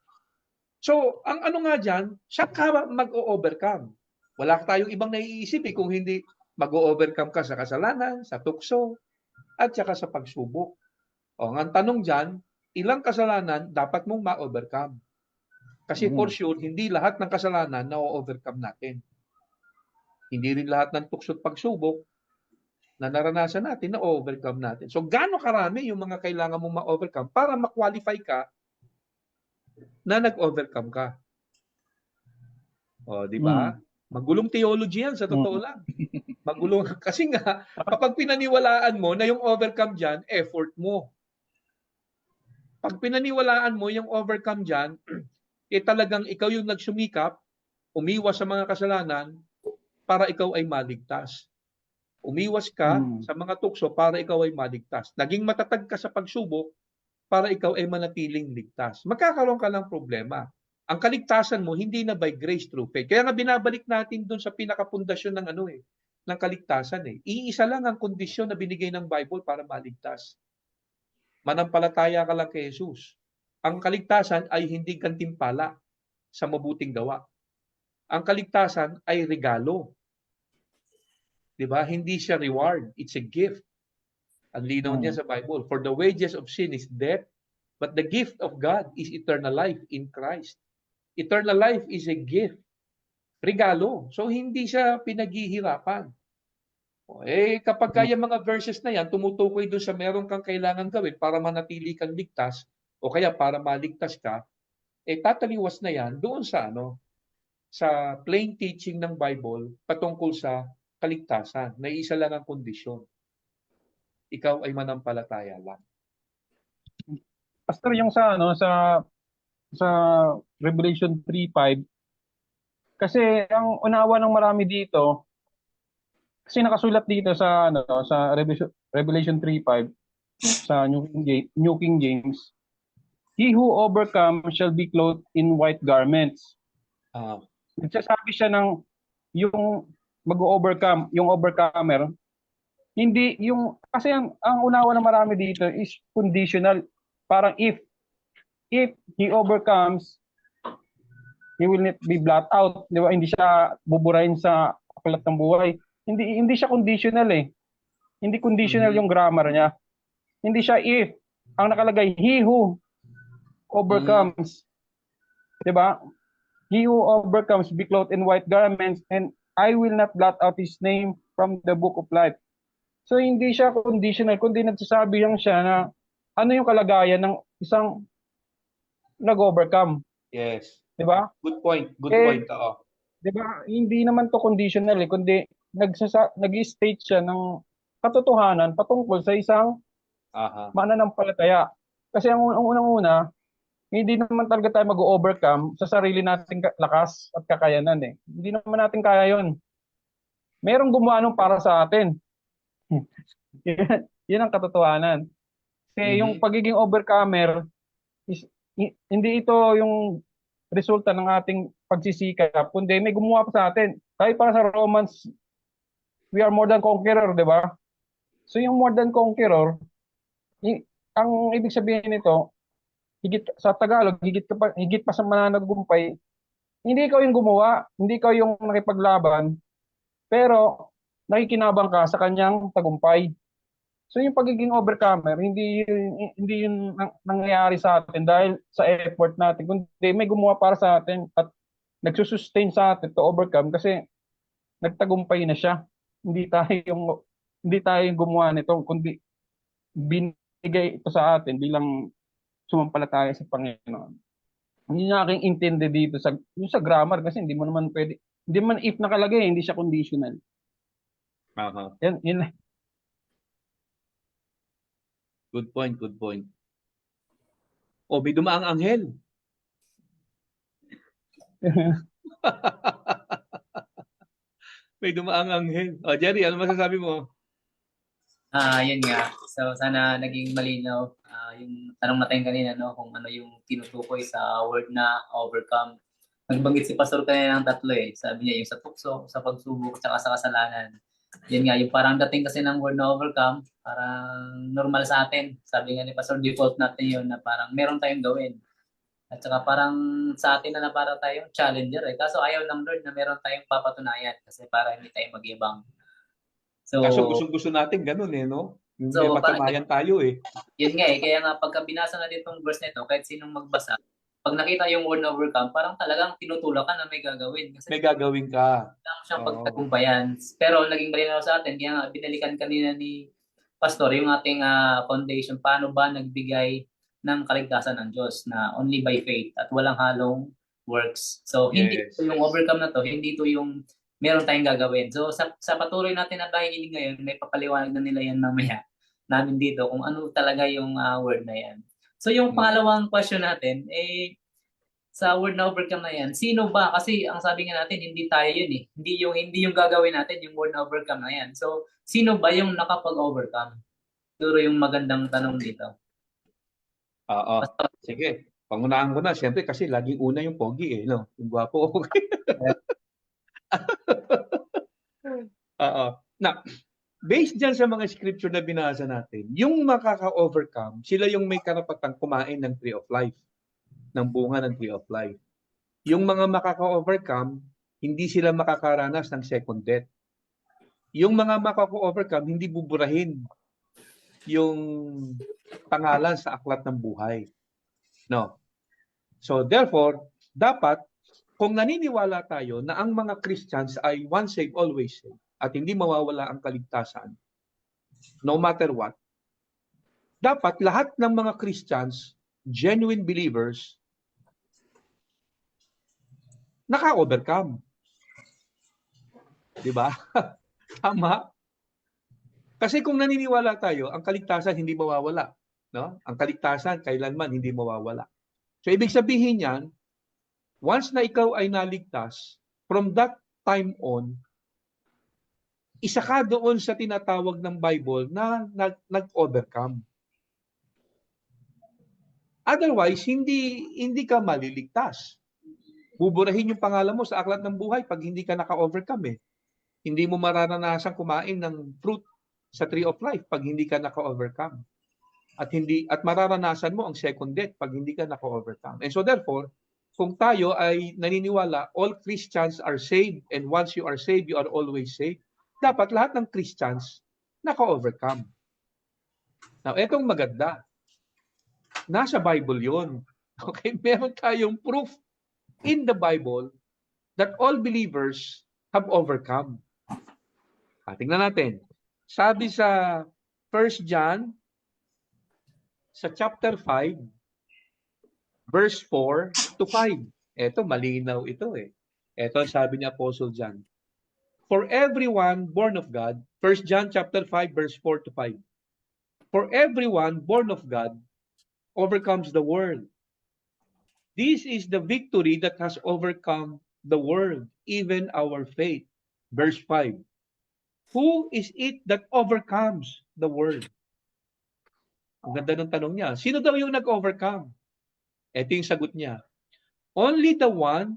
So, ang ano nga dyan, siya ka mag-o-overcome. Wala tayong ibang naiisip kung hindi mag-o-overcome ka sa kasalanan, sa tukso, at saka sa pagsubok. O, ang tanong dyan, ilang kasalanan dapat mong ma-overcome? Kasi for sure, hindi lahat ng kasalanan na-overcome natin. Hindi rin lahat ng tukso at pagsubok na naranasan natin na-overcome natin. So, gaano karami yung mga kailangan mong ma-overcome para ma-qualify ka na nag-overcome ka? O, di ba? Magulong theology yan, sa totoo lang. Magulong. Kasi nga, kapag pinaniwalaan mo na yung overcome dyan, effort mo. Pag pinaniwalaan mo yung overcome dyan, talagang ikaw yung nagsumikap, umiwas sa mga kasalanan, para ikaw ay maligtas. Umiwas ka sa mga tukso para ikaw ay maligtas. Naging matatag ka sa pagsubok para ikaw ay manatiling ligtas. Magkakaroon ka ng problema. Ang kaligtasan mo hindi na by grace through faith. Kaya nga binabalik natin dun sa pinakapundasyon ng ng kaligtasan Iisa lang ang kondisyon na binigay ng Bible para maligtas. Manampalataya ka lang kay Jesus. Ang kaligtasan ay hindi gantimpala sa mabuting gawa. Ang kaligtasan ay regalo. 'Di ba? Hindi siya reward, it's a gift. Ang linaw niya sa Bible, for the wages of sin is death, but the gift of God is eternal life in Christ. Eternal life is a gift. Regalo. So, hindi siya pinaghihirapan. Kapag kaya mga verses na yan, tumutukoy doon sa meron kang kailangan gawin para manatili kang ligtas, o kaya para maligtas ka, tataliwas na yan doon sa sa plain teaching ng Bible patungkol sa kaligtasan, na isa lang ang kondisyon. Ikaw ay manampalataya lang. Pastor, yung sa Revelation 3:5, kasi ang unawa ng marami dito, kasi nakasulat dito sa Revelation 3:5 sa New King James, he who overcomes shall be clothed in white garments. Nagsasabi siya ng yung mag-overcome, yung overcomer, hindi yung, kasi ang unawa ng marami dito is conditional. Parang if he overcomes, he will not be blot out. Di ba? Hindi siya buburahin sa aklat ng buhay. Hindi siya conditional Hindi conditional yung grammar niya. Hindi siya if. Ang nakalagay, he who overcomes. Di ba? He who overcomes be clothed in white garments, and I will not blot out his name from the book of life. So hindi siya conditional, kundi nagsasabi lang siya na ano yung kalagayan ng isang nag-overcome. Yes. 'Di ba? Good point. Good point. 'Di ba? Hindi naman to conditional kundi nag-state siya ng katotohanan patungkol sa isang mananampalataya. Kasi ang unang-una, hindi naman talaga tayo mag-overcome sa sarili nating lakas at kakayanan Hindi naman natin kaya 'yon. Merong gumawa nun para sa atin. Yan ang katotohanan. Kasi yung pagiging overcomer is hindi ito yung resulta ng ating pagsisikap, kundi may gumawa pa sa atin. Tayo para sa Romans, we are more than conqueror, di ba? So yung more than conqueror, ang ibig sabihin nito, higit sa Tagalog, higit pa sa mananagumpay, hindi ikaw yung gumawa, hindi ikaw yung nakipaglaban, pero nakikinabang ka sa kanyang tagumpay. So yung pagiging overcomer, hindi yun nangyayari sa atin dahil sa effort natin, kundi may gumawa para sa atin at nagsusustain sa atin to overcome kasi nagtagumpay na siya. Hindi tayo yung gumawa nito, kundi binigay ito sa atin bilang sumampalataya sa Panginoon. Hindi na aking intindi dito sa grammar kasi hindi mo naman pwede, hindi man if nakalagay, hindi siya conditional. Yan. Good point, good point. May dumaang anghel. May dumaang anghel. Jerry, ano masasabi mo? Yun nga. So, sana naging malinaw yung tanong natin kanina, kung ano yung tinutukoy sa word na overcome. Nagbanggit si Pastor kanina ng tatlo eh. Sabi niya yung sa tukso, sa pagsubok, tsaka sa kasalanan. Yan nga, yung parang dating kasi ng word na overcome, parang normal sa atin. Sabi nga ni Pastor, default natin yun na parang meron tayong gawin. At saka parang sa atin na para tayong challenger eh. Kaso ayaw ng Lord na meron tayong papatunayan kasi para hindi tayo mag-ibang. Kaso So, gusto natin ganun eh, no? May so parang patunayan tayo eh. yun nga eh. Kaya nga pagka binasa na ditong verse nito, kahit sinong magbasa, pag nakita yung word na overcome, parang talagang tinutulak ka na may gagawin. Kasi May gagawin ka. lang siyang Oo. pagtagumpayan. Pero naging malinaw sa atin, kaya nga binalikan kanina ni Pastor yung ating foundation, paano ba nagbigay ng kaligtasan ng Diyos na only by faith at walang halong works. So, hindi Yes. ito yung overcome na to, hindi ito yung meron tayong gagawin. So, sa patuloy natin na pakikinig ngayon, may papaliwanag na nila yan mamaya namin dito kung ano talaga yung word na yan. So, yung pangalawang question natin, sa word na overcome na yan, sino ba? Kasi ang sabi nga natin, hindi tayo yun eh. Hindi yung gagawin natin, yung word na overcome na yan. So, sino ba yung nakapag-overcome? Siguro yung magandang tanong dito. Oo. Sige. Pangunahan ko na. Siyempre kasi laging una yung pogi eh. No? Yung gwapo. Oo. Na, based dyan sa mga scripture na binasa natin, yung makaka-overcome, sila yung may karapatang kumain ng tree of life. Ng bunga ng tree of life. Yung mga makaka-overcome, hindi sila makakaranas ng second death. Yung mga makaka-overcome, hindi buburahin yung pangalan sa aklat ng buhay. No. So therefore, dapat kung naniniwala tayo na ang mga Christians ay once saved, always saved, at hindi mawawala ang kaligtasan, no matter what, dapat lahat ng mga Christians, genuine believers, naka-overcome. Diba? Tama? Kasi kung naniniwala tayo, ang kaligtasan hindi mawawala. No? Ang kaligtasan kailanman hindi mawawala. So ibig sabihin yan, once na ikaw ay naligtas, from that time on, isa ka doon sa tinatawag ng Bible na nag-overcome. Otherwise, hindi ka maliligtas. Buburahin yung pangalan mo sa aklat ng buhay pag hindi ka naka-overcome eh. Hindi mo mararanasan kumain ng fruit sa tree of life pag hindi ka naka-overcome. At mararanasan mo ang second death pag hindi ka naka-overcome. And so therefore, kung tayo ay naniniwala, all Christians are saved, and once you are saved, you are always saved. Dapat lahat ng Christians naka-overcome. Now, etong maganda. Nasa Bible yun. Okay? Meron tayong proof in the Bible that all believers have overcome. Tingnan natin. Sabi sa 1 John, sa chapter 5, verse 4 to 5. Ito, malinaw ito eh. Ito sabi ni Apostle John. For everyone born of God, 1 John chapter 5, verse 4 to 5. For everyone born of God overcomes the world. This is the victory that has overcome the world, even our faith. Verse 5. Who is it that overcomes the world? Ang ganda ng tanong niya. Sino daw yung nag-overcome? Ito yung sagot niya. Only the one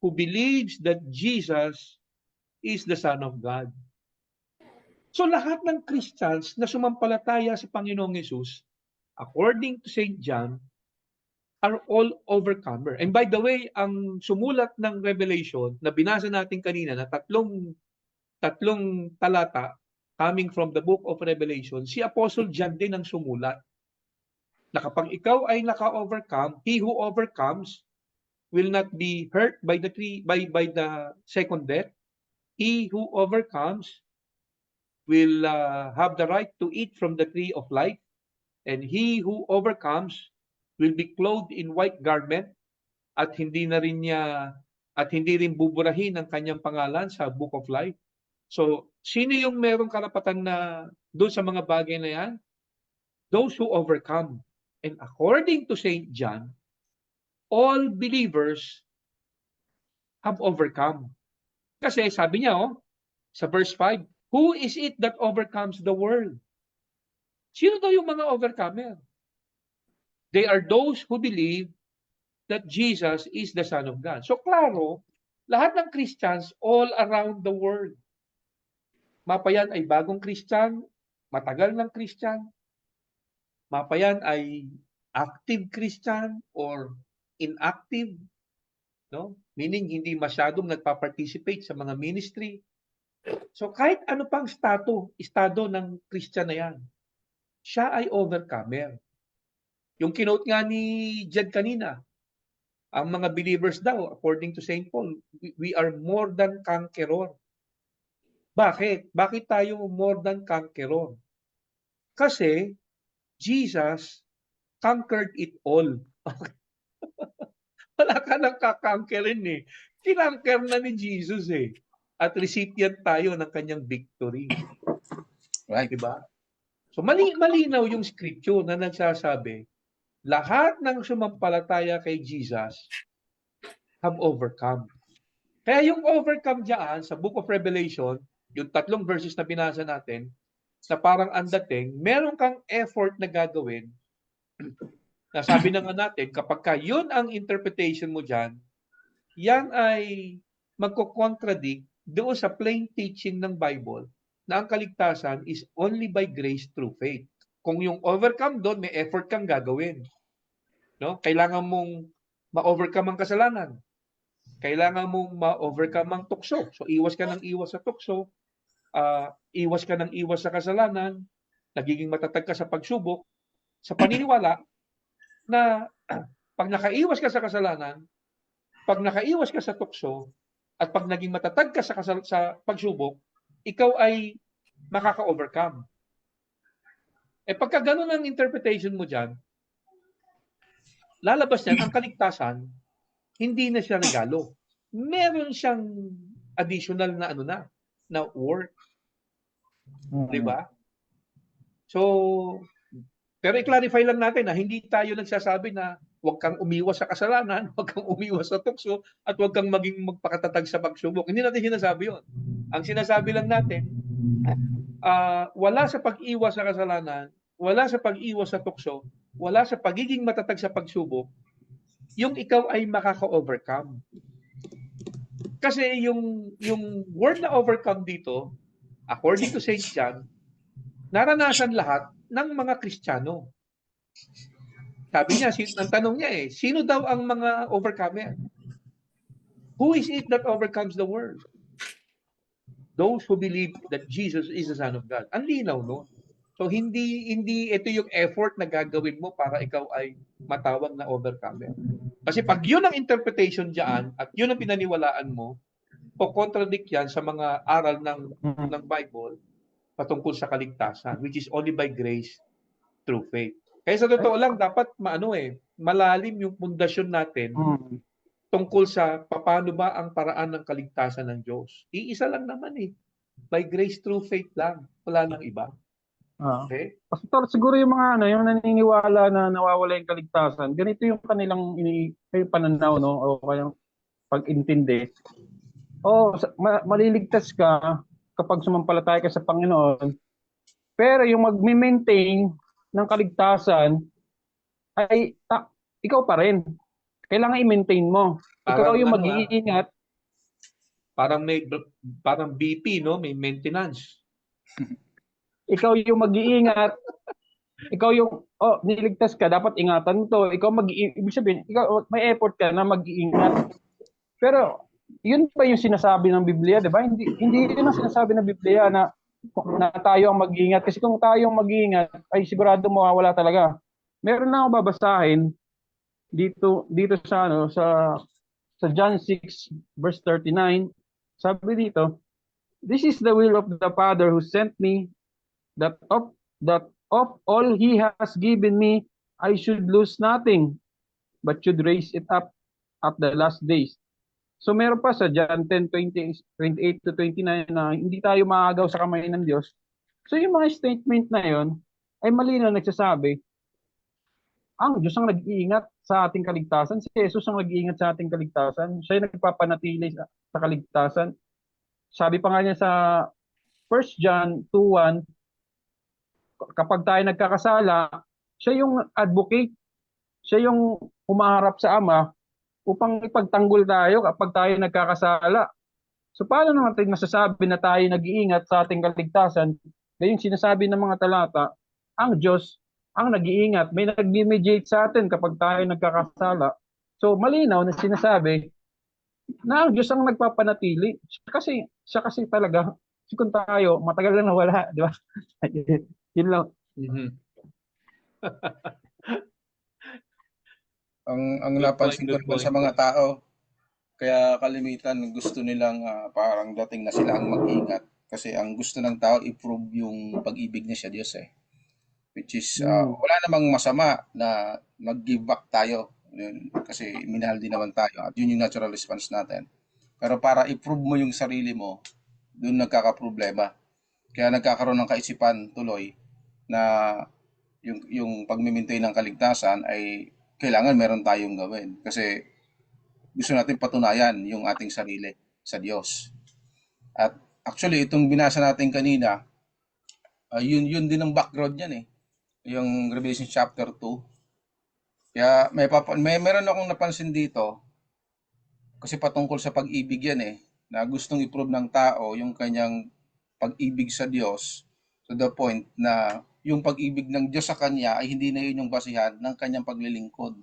who believes that Jesus is the Son of God. So lahat ng Christians na sumampalataya sa Panginoong Yesus, according to St. John, are all overcomer. And by the way, ang sumulat ng Revelation na binasa natin kanina na tatlong talata coming from the book of Revelation, si Apostle John din ang sumulat. Na kapag ikaw ay naka-overcome, he who overcomes will not be hurt by the second death. He who overcomes will have the right to eat from the tree of life, and he who overcomes will be clothed in white garment, at hindi rin buburahin ang kanyang pangalan sa book of life. So, sino yung merong karapatan na doon sa mga bagay na yan? Those who overcome. And according to St. John, all believers have overcome. Kasi sabi niya, sa verse 5, who is it that overcomes the world? Sino daw yung mga overcomer? They are those who believe that Jesus is the Son of God. So klaro, lahat ng Christians all around the world, mapayan ay bagong Christian, matagal ng Christian, mapayan ay active Christian or inactive, no? Meaning hindi masyadong nagpa-participate sa mga ministry. So kahit ano pang estado ng Christian na yan, siya ay overcomer. Yung kinote nga ni Jed kanina, ang mga believers daw, according to St. Paul, we are more than conqueror. Bakit? Bakit tayo more than conqueror? Kasi Jesus conquered it all. Wala ka nang kakankerin eh. Kinanker na ni Jesus eh. At recipient tayo ng kanyang victory. Right. Diba? So malinaw yung scripture na nagsasabi, lahat ng sumampalataya kay Jesus have overcome. Kaya yung overcome diyan sa Book of Revelation, yung 3 verses na binasa natin, na parang ang dating, meron kang effort na gagawin. Nasabi na nga natin, kapag ka yun ang interpretation mo diyan, yan ay magko-contradict doon sa plain teaching ng Bible na ang kaligtasan is only by grace through faith. Kung yung overcome doon, may effort kang gagawin. No? Kailangan mong ma-overcome ang kasalanan. Kailangan mong ma-overcome ang tukso. So iwas ka ng iwas sa tukso, iwas ka ng iwas sa kasalanan, nagiging matatag ka sa pagsubok, sa paniniwala na pag nakaiwas ka sa kasalanan, pag nakaiwas ka sa tukso, at pag naging matatag ka sa pagsubok, ikaw ay makaka-overcome. Pagka ganun ang interpretation mo dyan, lalabas yan, ang kaligtasan, hindi na siya regalo. Meron siyang additional na work. Diba? So, pero i-clarify lang natin na hindi tayo nagsasabi na huwag kang umiwas sa kasalanan, huwag kang umiwas sa tukso, at huwag kang maging magpakatatag sa pagsubok. Hindi natin sinasabi yun. Ang sinasabi lang natin, wala sa pag-iwas sa kasalanan, wala sa pag-iwas sa tukso, wala sa pagiging matatag sa pagsubok, yung ikaw ay makaka-overcome. Kasi yung word na overcome dito, according to St. John, naranasan lahat ng mga Kristiyano. Sabi niya, ang tanong niya sino daw ang mga overcomer? Who is it that overcomes the world? Those who believe that Jesus is the Son of God. Ang linaw no? So hindi ito yung effort na gagawin mo para ikaw ay matawag na overcomer. Kasi pag yun ang interpretation diyan at yun ang pinaniwalaan mo, o contradict yan sa mga aral ng Bible patungkol sa kaligtasan, which is only by grace through faith. Kaya sa totoo lang, dapat malalim yung pundasyon natin tungkol sa paano ba ang paraan ng kaligtasan ng Diyos. Iisa lang naman by grace through faith lang. Wala nang iba. Okay? Pastor, siguro yung mga yung naniniwala na nawawala yung kaligtasan, ganito yung kanilang pananaw, no? O kayang pag-intindi. Maliligtas ka kapag sumampalataya ka sa Panginoon, pero yung mag-maintain ng kaligtasan ay ikaw pa rin. Kailangan i-maintain mo. Ikaw yung mag-iingat. Parang BP, no? May maintenance. Ikaw yung mag-iingat. Ikaw yung niligtas ka, dapat ingatan mo to. Ikaw ibig sabihin, ikaw may effort ka na mag-iingat. Pero yun pa yung sinasabi ng Biblia, 'di ba? Hindi yun ang sinasabi ng Biblia na tayo ang mag-iingat, kasi kung tayo ang mag-iingat ay sigurado mawawala talaga. Meron na akong babasahin dito sa John 6 verse 39. Sabi dito, "This is the will of the Father who sent me, that of all he has given me I should lose nothing, but should raise it up at the last days." So meron pa sa John 10:28 to 29 na hindi tayo maagaw sa kamay ng Diyos. So yung mga statement na yon ay malinaw nagsasabi, ang Diyos ang nag-iingat sa ating kaligtasan. Si Jesus ang nag-iingat sa ating kaligtasan. Siya yung nagpapanatili sa kaligtasan. Sabi pa nga niya sa 1 John 2:1, kapag tayo nagkakasala, siya yung advocate. Siya yung humaharap sa Ama upang ipagtanggol tayo kapag tayo nagkakasala. So paano naman tayo masasabi na tayo nag-iingat sa ating kaligtasan? Gayong sinasabi ng mga talata, ang Diyos ang nag-iingat, may nag-mediate sa atin kapag tayo nagkakasala. So malinaw na sinasabi na ang Diyos ang nagpapanatili. Siya kasi talaga, kung tayo, matagal na nawala, di ba? Yun lang. Mhm. Ang Good point, napansin ko good naman sa point. mga tao, kaya kalimitan gusto nilang parang dating na sila ang mag-ingat. Kasi ang gusto ng tao i-prove yung pag-ibig niya sa Diyos eh. Which is, wala namang masama na mag-give back tayo. Yun, kasi minahal din naman tayo. At yun yung natural response natin. Pero para i-prove mo yung sarili mo, doon nagkakaproblema. Kaya nagkakaroon ng kaisipan tuloy na yung pagmimintain ng kaligtasan ay kailangan meron tayong gawin. Kasi gusto natin patunayan yung ating sarili sa Diyos. At actually, itong binasa natin kanina, yun din ang background niyan eh. Yung Revelation chapter 2. Kaya meron akong napansin dito kasi patungkol sa pag-ibig yan eh, na gustong i-prove ng tao yung kanyang pag-ibig sa Diyos to the point na yung pag-ibig ng Diyos sa kanya ay hindi na yun yung basihan ng kanyang paglilingkod.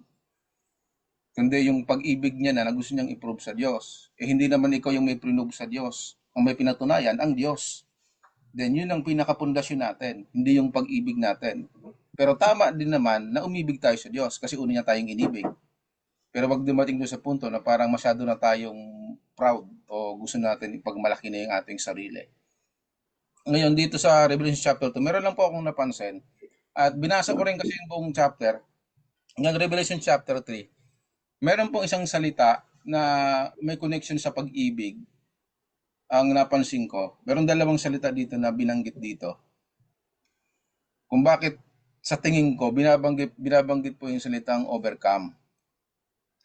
Kundi yung pag-ibig niya na gusto niyang i-prove sa Diyos. Eh hindi naman ikaw yung may prove sa Diyos. Ang may pinatunayan, ang Diyos. Then yun ang pinakapundasyon natin, hindi yung pag-ibig natin. Pero tama din naman na umibig tayo sa Diyos kasi una niya tayong inibig. Pero wag dumating doon sa punto na parang masyado na tayong proud o gusto natin ipagmalaki na yung ating sarili. Ngayon dito sa Revelation chapter 2, meron lang po akong napansin at binasa ko rin kasi yung buong chapter. Ng Revelation chapter 3, meron pong isang salita na may connection sa pag-ibig. Ang napansin ko, meron dalawang salita dito na binanggit dito. Kung bakit sa tingin ko binabanggit po yung salitang overcome.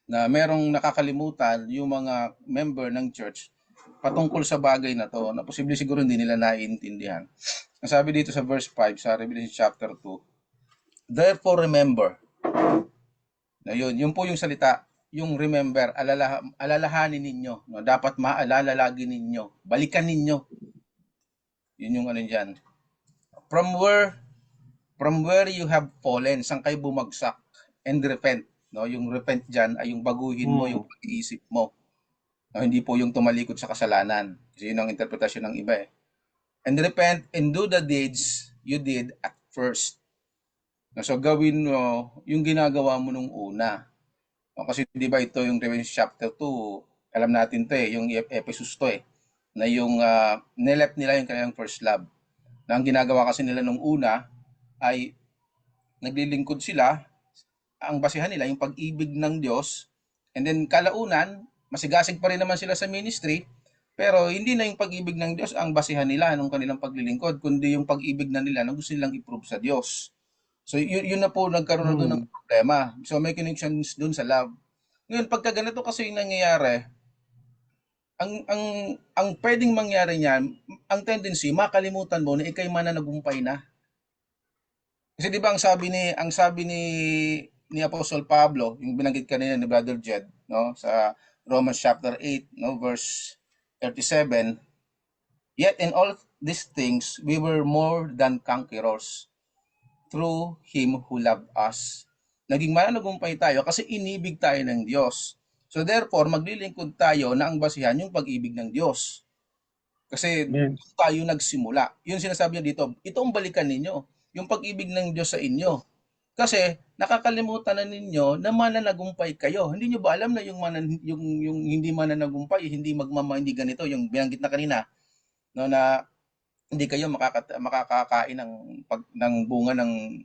Na merong nakakalimutan yung mga member ng church patungkol sa bagay na to na posible siguro hindi nila naiintindihan. Ang sabi dito sa verse 5 sa Revelation chapter 2, therefore remember. Na yun po yung salita, yung remember, alalahanin ninyo, no? Dapat maalala lagi ninyo, balikan ninyo. Yun yung ano diyan. From where you have fallen, saan kayo bumagsak, and repent. No, yung repent diyan ay yung baguhin mo yung pag-iisip mo. No, hindi po yung tumalikod sa kasalanan. Kasi yun ang interpretasyon ng iba eh. And repent and do the deeds you did at first. No, so gawin mo yung ginagawa mo nung una. No, kasi di ba ito yung Revelation chapter 2, alam natin to eh, yung Ephesus to eh, na yung nileft nila yung kanilang first love. Na ang ginagawa kasi nila nung una ay naglilingkod sila, ang basihan nila yung pag-ibig ng Diyos, and then kalaunan, masigasig pa rin naman sila sa ministry, pero hindi na yung pag-ibig ng Diyos ang basihan nila nung kanilang paglilingkod, kundi yung pag-ibig na nila na gusto nilang i-prove sa Diyos. So yun na po nagkaroon na doon ng problema. So may connections doon sa love. Ngayon pagka ganito kasi yung nangyayari, ang pwedeng mangyari niyan, ang tendency makalimutan mo na ikay mananagumpay na. Kasi 'di ba ang sabi ni Apostle Pablo, yung binanggit kanina ni Brother Jed, no, sa Romans chapter 8, no, verse 37, yet in all these things we were more than conquerors through him who loved us. Naging mananagumpay tayo kasi inibig tayo ng Diyos. So therefore, maglilingkod tayo na ang basihan yung pag-ibig ng Diyos. Kasi tayo nagsimula. Yun sinasabi niya dito, ito ang balikan ninyo, yung pag-ibig ng Diyos sa inyo. Kasi nakakalimutan na ninyo na mananagumpay kayo. Hindi nyo ba alam na yung hindi mananagumpay, hindi ganito, yung binanggit na kanina, no, na hindi kayo makakakain ng bunga ng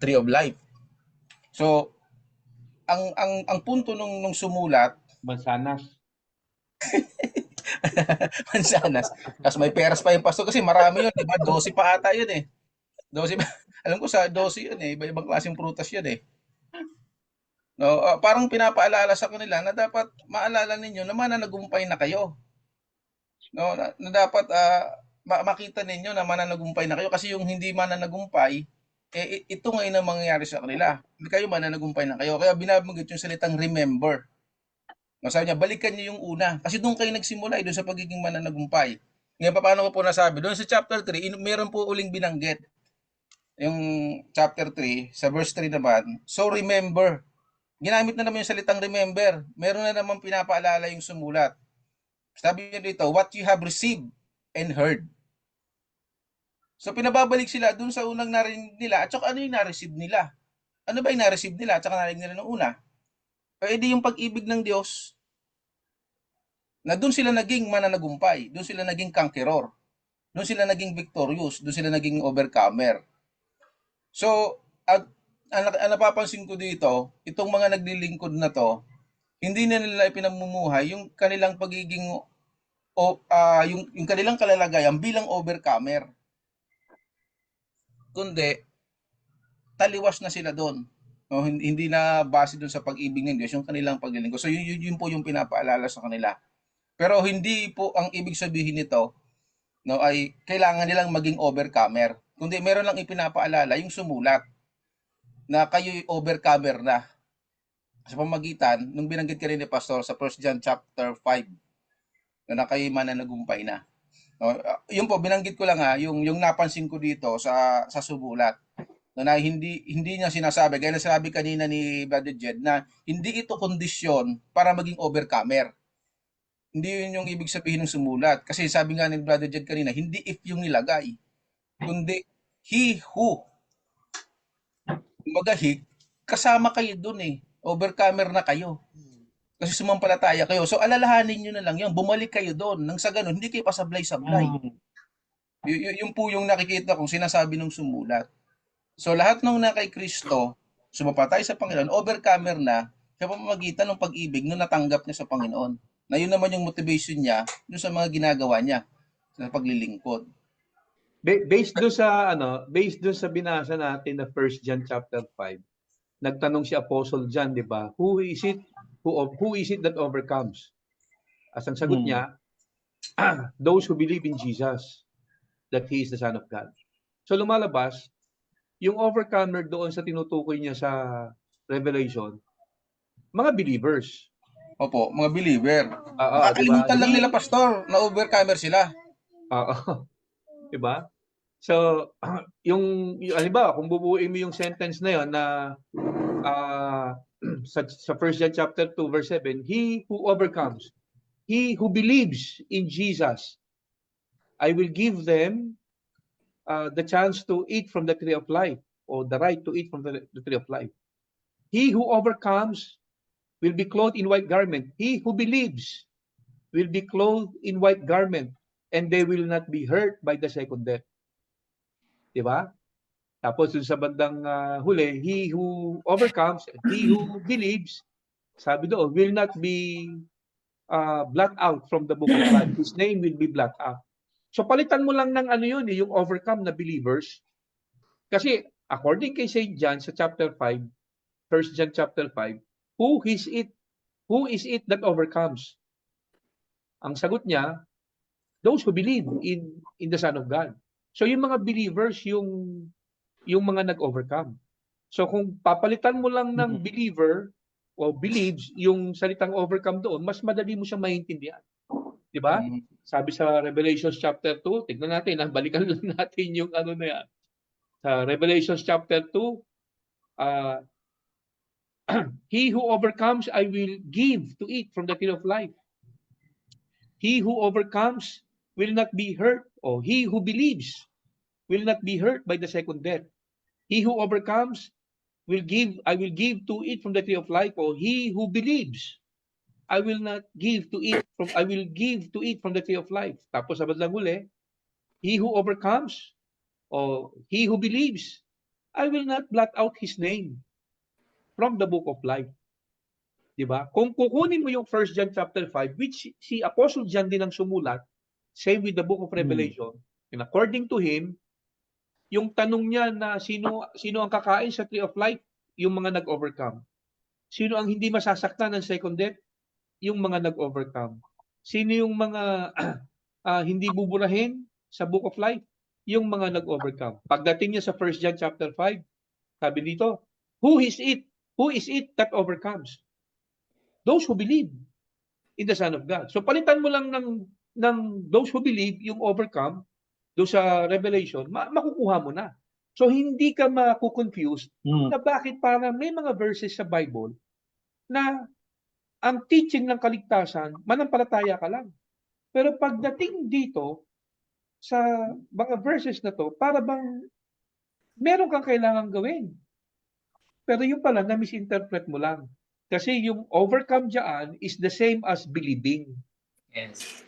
tree of life. So, ang punto nung sumulat, Mansanas. mansanas. Tapos may peras pa yung pastor kasi marami yun, di ba? 12 pa ata yun eh. 12 pa. Alam ko sa 12 yun eh. Iba-ibang klaseng prutas yun eh. No, parang pinapaalala sa kanila na dapat maalala ninyo na mananagumpay na kayo. No, na dapat makita ninyo na mananagumpay na kayo kasi yung hindi mananagumpay ito ngayon ang mangyayari sa kanila. Hindi kayo mananagumpay na kayo. Kaya binabanggit yung salitang remember. No, sabi niya, balikan niyo yung una. Kasi doon kayo nagsimula, doon sa pagiging mananagumpay. Ngayon, paano ko po nasabi? Doon sa chapter 3, meron po uling binanggit. Yung chapter 3, sa verse 3 naman, so remember. Ginamit na naman yung salitang remember. Meron na naman pinapaalala yung sumulat. Sabi niya dito, what you have received and heard. So pinababalik sila dun sa unang narinig nila at saka ano yung na-receive nila. Ano ba yung na-receive nila at saka narinig nila nung una? Edi yung pag-ibig ng Diyos na dun sila naging mananagumpay, dun sila naging conqueror, dun sila naging victorious, dun sila naging overcomer. So, ang napapansin ko dito, itong mga naglilingkod na to, hindi na nila ipinamumuhay yung kanilang pagiging yung kanilang kalalagayan bilang overcomer. Kundi taliwas na sila doon. No, hindi na base doon sa pag-ibig ng Diyos yung kanilang paglilingkod. So yun po yung pinapaalala sa kanila. Pero hindi po ang ibig sabihin nito no ay kailangan nilang maging overcomer. Kundi meron lang ipinapaalala yung sumulat na kayo'y overcomer na sa pamagitan nung binanggit ka rin ni Pastor sa 1 John chapter 5 na kayo'y mananagumpay na. No, yun po binanggit ko lang yung napansin ko dito sa sumulat na hindi niya sinasabi kaya nasabi kanina ni Brother Jed na hindi ito kondisyon para maging overcomer. Hindi yun yung ibig sabihin ng sumulat kasi sabi nga ni Brother Jed kanina hindi if yung nilagay kundi he who. Kumbaga kasama kayo dun overcomer na kayo. Kasi sumampalataya kayo. So alalahanin niyo na lang yun. Bumalik kayo doon. Nang sa ganun, hindi kayo pasablay-sablay. Yun po yung nakikita kong sinasabi ng sumulat. So lahat ng na kay Kristo, sumapatay sa Panginoon, overcomer na sa pamamagitan ng pag-ibig na natanggap niya sa Panginoon. Na yun naman yung motivation niya dun sa mga ginagawa niya sa paglilingkod. Based doon sa binasa natin na 1 John chapter 5, nagtanong si Apostle John, 'di ba? Who is it that overcomes? As ang sagot niya, those who believe in Jesus, that He is the Son of God. So lumalabas, yung overcomer doon sa tinutukoy niya sa Revelation, mga believers. Opo, mga believer. Nakalimutan lang nila, Pastor, na overcomer sila. Diba? So, yung halimbawa, kung bubuuin mo yung sentence na yon na sa 1 John chapter 2 verse 7, he who overcomes, he who believes in Jesus, I will give them the chance to eat from the tree of life, or the right to eat from the tree of life. He who overcomes will be clothed in white garment. He who believes will be clothed in white garment, and they will not be hurt by the second death. Diba? Tapos sa bandang huli, he who overcomes, he who believes, sabi doon, will not be blot out from the book of life. His name will be blot out. So palitan mo lang ng ano yun, yung overcome na believers. Kasi according kay St. John sa chapter 5, 1 John chapter 5, who is it that overcomes? Ang sagot niya, those who believe in the Son of God. So yung mga believers, yung mga nag-overcome. So kung papalitan mo lang ng believer o believes yung salitang overcome doon, mas madali mo siyang maintindihan. Di ba? Sabi sa Revelation chapter 2, tignan natin, balikan lang natin yung ano na yan. Sa Revelation chapter 2, he who overcomes, I will give to eat from the tree of life. He who overcomes will not be hurt, or he who believes will not be hurt by the second death. He who overcomes I will give to eat from the tree of life, or he who believes, I will give to eat from the tree of life. Tapos sa bandang huli, he who overcomes, or he who believes, I will not blot out his name from the book of life. Diba? Kung kukunin mo yung 1 John chapter 5, which si Apostle John din ang sumulat, same with the book of Revelation, and according to him, yung tanong niya na sino ang kakain sa tree of life, yung mga nag-overcome. Sino ang hindi masasaktan ng second death? Yung mga nag-overcome. Sino yung mga hindi buburahin sa book of life? yung mga nag-overcome. Pagdating niya sa 1 John chapter 5, sabi dito, who is it? Who is it that overcomes? Those who believe in the Son of God. So palitan mo lang ng those who believe, yung overcome, doon sa Revelation, makukuha mo na. So hindi ka makukonfuse na bakit parang may mga verses sa Bible na ang teaching ng kaligtasan, manampalataya ka lang. Pero pagdating dito sa mga verses na to, para bang meron kang kailangan gawin. Pero yung pala, na-misinterpret mo lang. Kasi yung overcome dyan is the same as believing. Yes.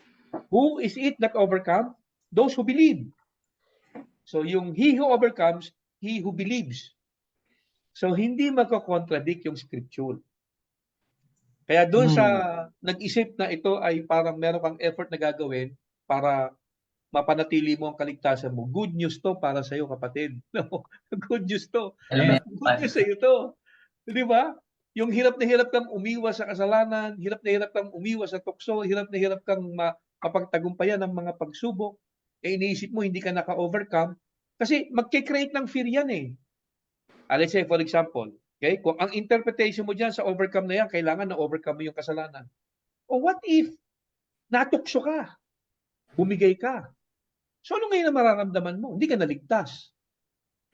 Who is it that overcome? Those who believe. So yung he who overcomes, he who believes. So hindi magko-contradict yung scripture. Kaya doon sa nag-isip na ito ay parang meron kang effort na gagawin para mapanatili mo ang kaligtasan mo. Good news to para sa iyo, kapatid. Good news to. Amen. Good news sa iyo to. Di ba? Yung hirap na hirap kang umiwas sa kasalanan, hirap na hirap kang umiwas sa tukso, hirap na hirap kang mapagtagumpayan ng mga pagsubok, iniisip mo hindi ka naka-overcome kasi magke-create ng fear yan eh. Let's say for example, okay, kung ang interpretation mo diyan sa overcome na yan, kailangan na overcome mo yung kasalanan. O what if natukso ka? Bumigay ka? So ano ngayon ang mararamdaman mo? Hindi ka naligtas.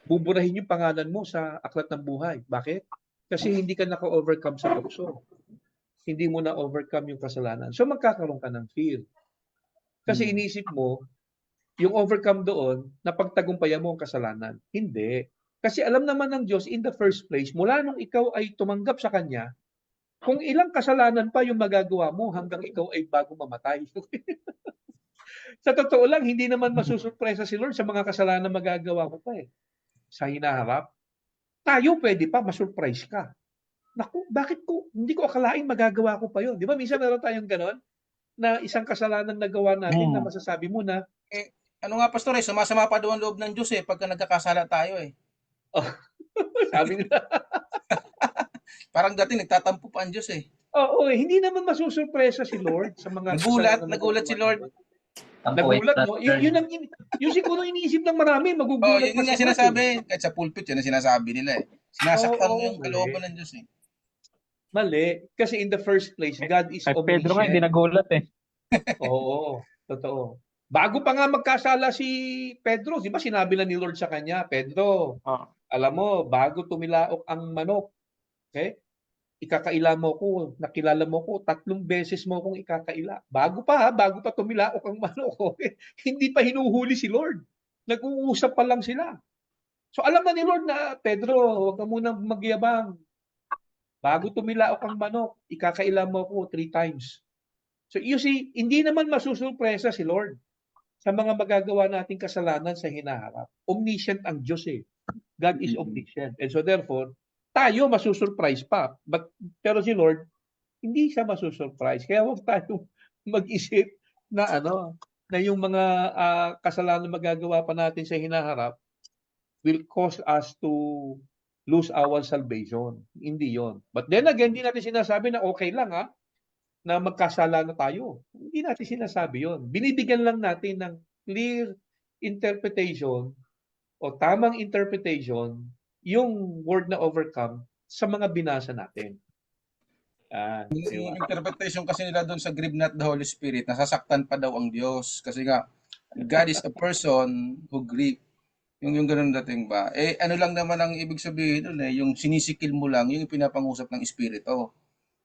Buburahin yung pangalan mo sa aklat ng buhay. Bakit? Kasi hindi ka naka-overcome sa tukso. Hindi mo na-overcome yung kasalanan. So magkakaroon ka ng fear. Kasi inisip mo, yung overcome doon, napagtagumpayan mo ang kasalanan. Hindi. Kasi alam naman ng Diyos in the first place, mula nung ikaw ay tumanggap sa Kanya, kung ilang kasalanan pa yung magagawa mo hanggang ikaw ay bago mamatay. Sa totoo lang, hindi naman masusurpresa si Lord sa mga kasalanan magagawa mo pa eh. Sa hinaharap, tayo pwede pa masurprise ka. Naku, bakit hindi ko akalain magagawa ko pa yun. Di ba minsan meron tayong ganon na isang kasalanan na gawa natin na masasabi mo na, Ano nga, Pastor, sumasama pa doon ang loob ng Diyos pagka nagkakasala tayo sabi nila, Parang dati nagtatampo pa ang Diyos oo, hindi naman masusurpresa si Lord sa mga Nagulat si Lord. Nagulat, no? Yun siguro iniisip ng marami, magugulat yun nga sinasabi. Kahit sa pulpit, yun ang sinasabi nila Sinasaktan mo yung kalooban ng Diyos Mali. Kasi in the first place, God is omniscient. Pedro nga, hindi nagulat Oo, totoo. Bago pa nga magkasala si Pedro, di ba sinabi na ni Lord sa kanya, Pedro, alam mo, bago tumilaok ang manok, okay? Ikakaila mo ko, nakilala mo ko, 3 beses mo akong ikakaila. Bago pa tumilaok ang manok. Hindi pa hinuhuli si Lord. Nag-uusap pa lang sila. So alam na ni Lord na, Pedro, huwag ka munang magyabang. Bago tumilaok ang manok, ikakaila mo ko 3 times. So you see, hindi naman masusurpresa si Lord sa mga magagawa nating kasalanan sa hinaharap. Omniscient ang Diyos God is omniscient. And so therefore, tayo masusurprise pa. Pero si Lord, hindi siya masusurprise. Kaya huwag tayong mag-isip na na yung mga kasalanan magagawa pa natin sa hinaharap will cause us to lose our salvation. Hindi yon. But then again, hindi natin sinasabi na okay lang na magkasala na tayo. Hindi natin sinasabi yon. Binibigyan lang natin ng clear interpretation o tamang interpretation yung word na overcome sa mga binasa natin. Yung interpretation kasi nila doon sa grieve not the Holy Spirit, nasasaktan pa daw ang Diyos. Kasi nga, God is a person who grieve. Yung ganun dating ba? Ano lang naman ang ibig sabihin doon yung sinisikil mo lang, yung pinapangusap ng Espiritu.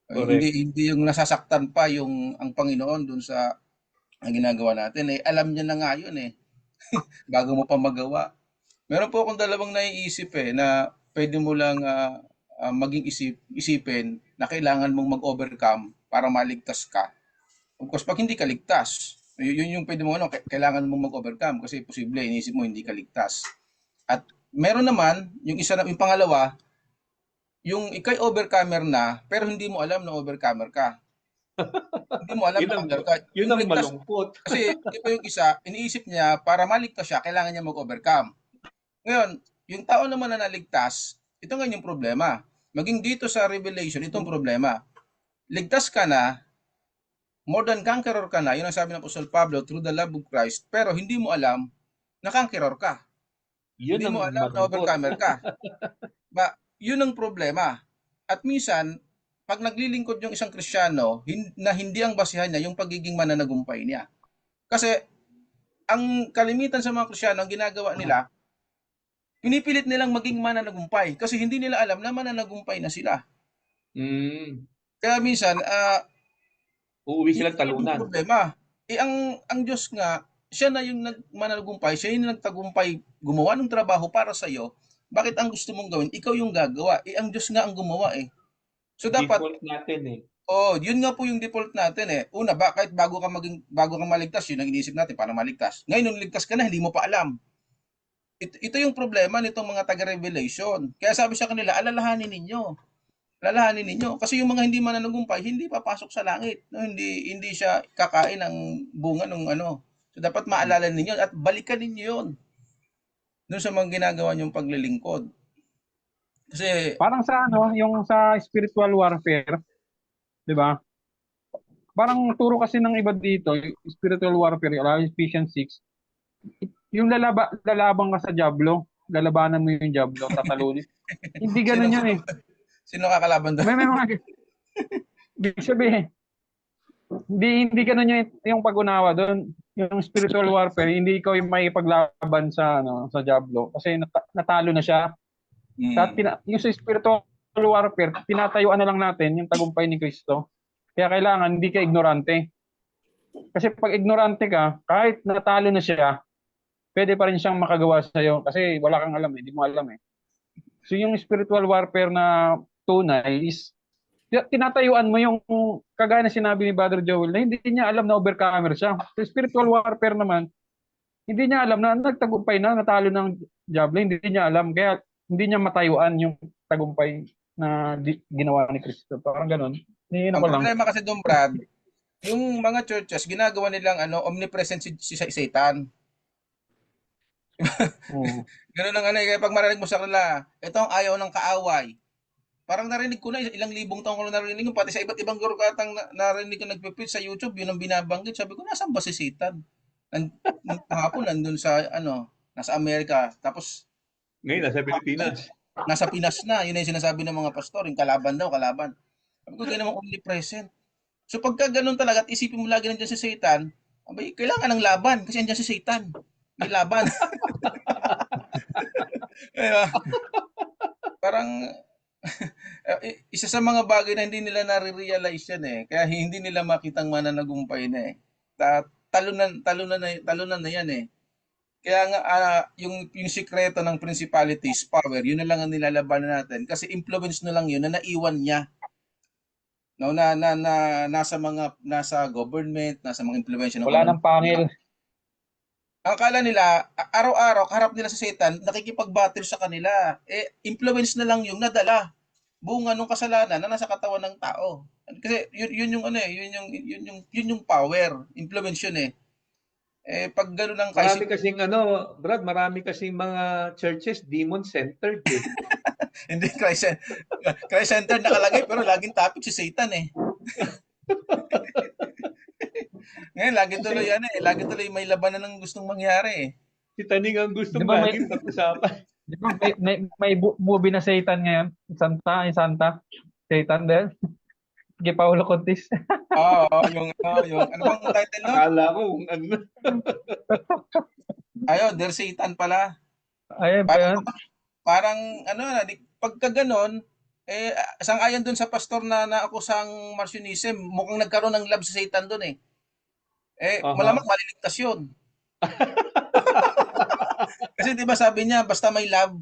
Hindi yung nasasaktan pa ang Panginoon doon sa ang ginagawa natin. Alam niya na nga yun bago mo pa magawa. Meron po akong dalawang naiisip na pwede mo lang maging isipin na kailangan mong mag-overcome para maligtas ka. Of course, pag hindi ka ligtas, yun yung pwede mo kailangan mong mag-overcome kasi posible iniisip mo hindi ka ligtas. At meron naman, yung pangalawa, yung ikay overcomer na pero hindi mo alam na overcomer ka. Hindi mo alam na overcomer ka. Yun ang malungkot. Kasi iba yung isa, iniisip niya para maligtas siya, kailangan niya mag-overcome. Ngayon, yung tao naman na naligtas, ito nga yung problema. Maging dito sa Revelation, itong problema. Ligtas ka na, more than conqueror ka na, yun ang sabi ng Apostle Pablo, through the love of Christ, pero hindi mo alam na-conqueror ka. Yun Hindi ang mo alam na malungkot. overcomer ka. Yun ang problema. At minsan, pag naglilingkod yung isang Kristiyano, na hindi ang basihan niya yung pagiging mananagumpay niya. Kasi, ang kalimitan sa mga Kristiyano, ang ginagawa nila, pinipilit nilang maging mananagumpay kasi hindi nila alam na mananagumpay na sila. Mm. Kaya minsan, Uuwi yun silang yung talunan. problema. Ang Diyos nga, siya na yung mananagumpay, siya yung nagtagumpay, gumawa ng trabaho para sa iyo. Bakit ang gusto mong gawin? Ikaw yung gagawa. Ang Diyos nga ang gumawa eh. So dapat, Default natin eh. yun nga po yung default natin eh. Una, kahit bago ka maligtas, yun ang iniisip natin para maligtas. Ngayon, nung ligtas ka na, hindi mo pa alam. Ito yung problema nitong mga taga-revelation. Kaya sabi sa kanila, alalahanin ninyo. Kasi yung mga hindi mananagumpay, hindi papasok sa langit. No? Hindi siya kakain ng bunga ng ano. So dapat maalala ninyo at balikan ninyo yun. Doon sa mga ginagawa niyong paglilingkod. Kasi, Parang sa yung sa spiritual warfare, 'di ba? Parang turo kasi ng iba dito, yung spiritual warfare, Ephesians 6, yung lalaban ka sa diablo, lalabanan mo yung diablo, tatalunin. Hindi ganoon yun eh. sino kakalaban doon? May mga ibig sabihin, hindi ganoon yung pag-unawa doon. Yung spiritual warfare, hindi ikaw yung may paglaban sa sa diablo kasi natalo na siya. Yung sa spiritual warfare, tinatayuan na lang natin yung tagumpay ni Kristo. Kaya kailangan hindi ka ignorante. Kasi pag ignorante ka, kahit natalo na siya, pwede pa rin siyang makagawa sa iyo kasi wala kang alam eh, hindi mo alam eh. So yung spiritual warfare na tunay is tinatayuan mo yung kagaya na sinabi ni Brother Joel na hindi niya alam na overcomer siya. Sa spiritual warfare naman, hindi niya alam na nagtagumpay na, natalo ng diablo, hindi niya alam. Kaya hindi niya matayuan yung tagumpay na ginawa ni Kristo. Parang ganun. Ang problema kasi doon, Brad, yung mga churches, ginagawa nilang omnipresent si Satan. Ganun ang kaya pag marinig mo sa kanila, ito ang ayaw ng kaaway. Parang narinig ko na, ilang libong taon ko na narinig ko, pati sa iba't ibang guru katang narinig ko nagpipit sa YouTube, yun ang binabanggit. Sabi ko, nasaan ba si Satan? Kahapon, nandun sa, nasa Amerika. Tapos, Ngayon, nasa Pilipinas. Nasa Pinas na. Yun yung sinasabi ng mga pastor, yung kalaban daw, kalaban. Sabi ko, ganyan naman omnipresent. So pagka ganun talaga, at isipin mo lagi nandiyan si Satan, abay, kailangan ng laban kasi nandiyan si Satan. May laban. Diba? Parang, isa sa mga bagay na hindi nila nare-realize yan eh. Kaya hindi nila makitang mananagumpay na eh. Talunan na yan eh. Kaya nga yung sikreto ng principalities power, yun na lang ang nilalabanan natin kasi influence na lang yun na naiwan niya. No, nasa government, nasa mga impluwensya ng wala nang pangil. Ang akala nila, araw-araw harap nila sa Satan, nakikipag-battle sa kanila. Influence na lang yung nadala. Bunga ng kasalanan na nasa katawan ng tao. Kasi yun yung power, influence yun eh. Pag gano'n ang Brad, marami kasing mga churches demon-centered eh. Hindi, Christ-centered nakalagay pero laging topic si Satan eh. Ngayon, lagi tuloy may labanan ng gustong mangyari eh. Si Taning ang gustong Diba laging pag-usapan. Di ba may movie na Satan ngayon? Santa. Satan din. Kay Paolo Contis. Yung ano bang title no? Akala ko ano. Ayun, Der Satan pala. Ayun pa yun. Parang pagka ganon, sang-ayon dun sa pastor na naakusang Marcionism, mukhang nagkaroon ng love si Satan dun eh. Malamang maliligtas yun. Kasi di ba sabi niya, basta may love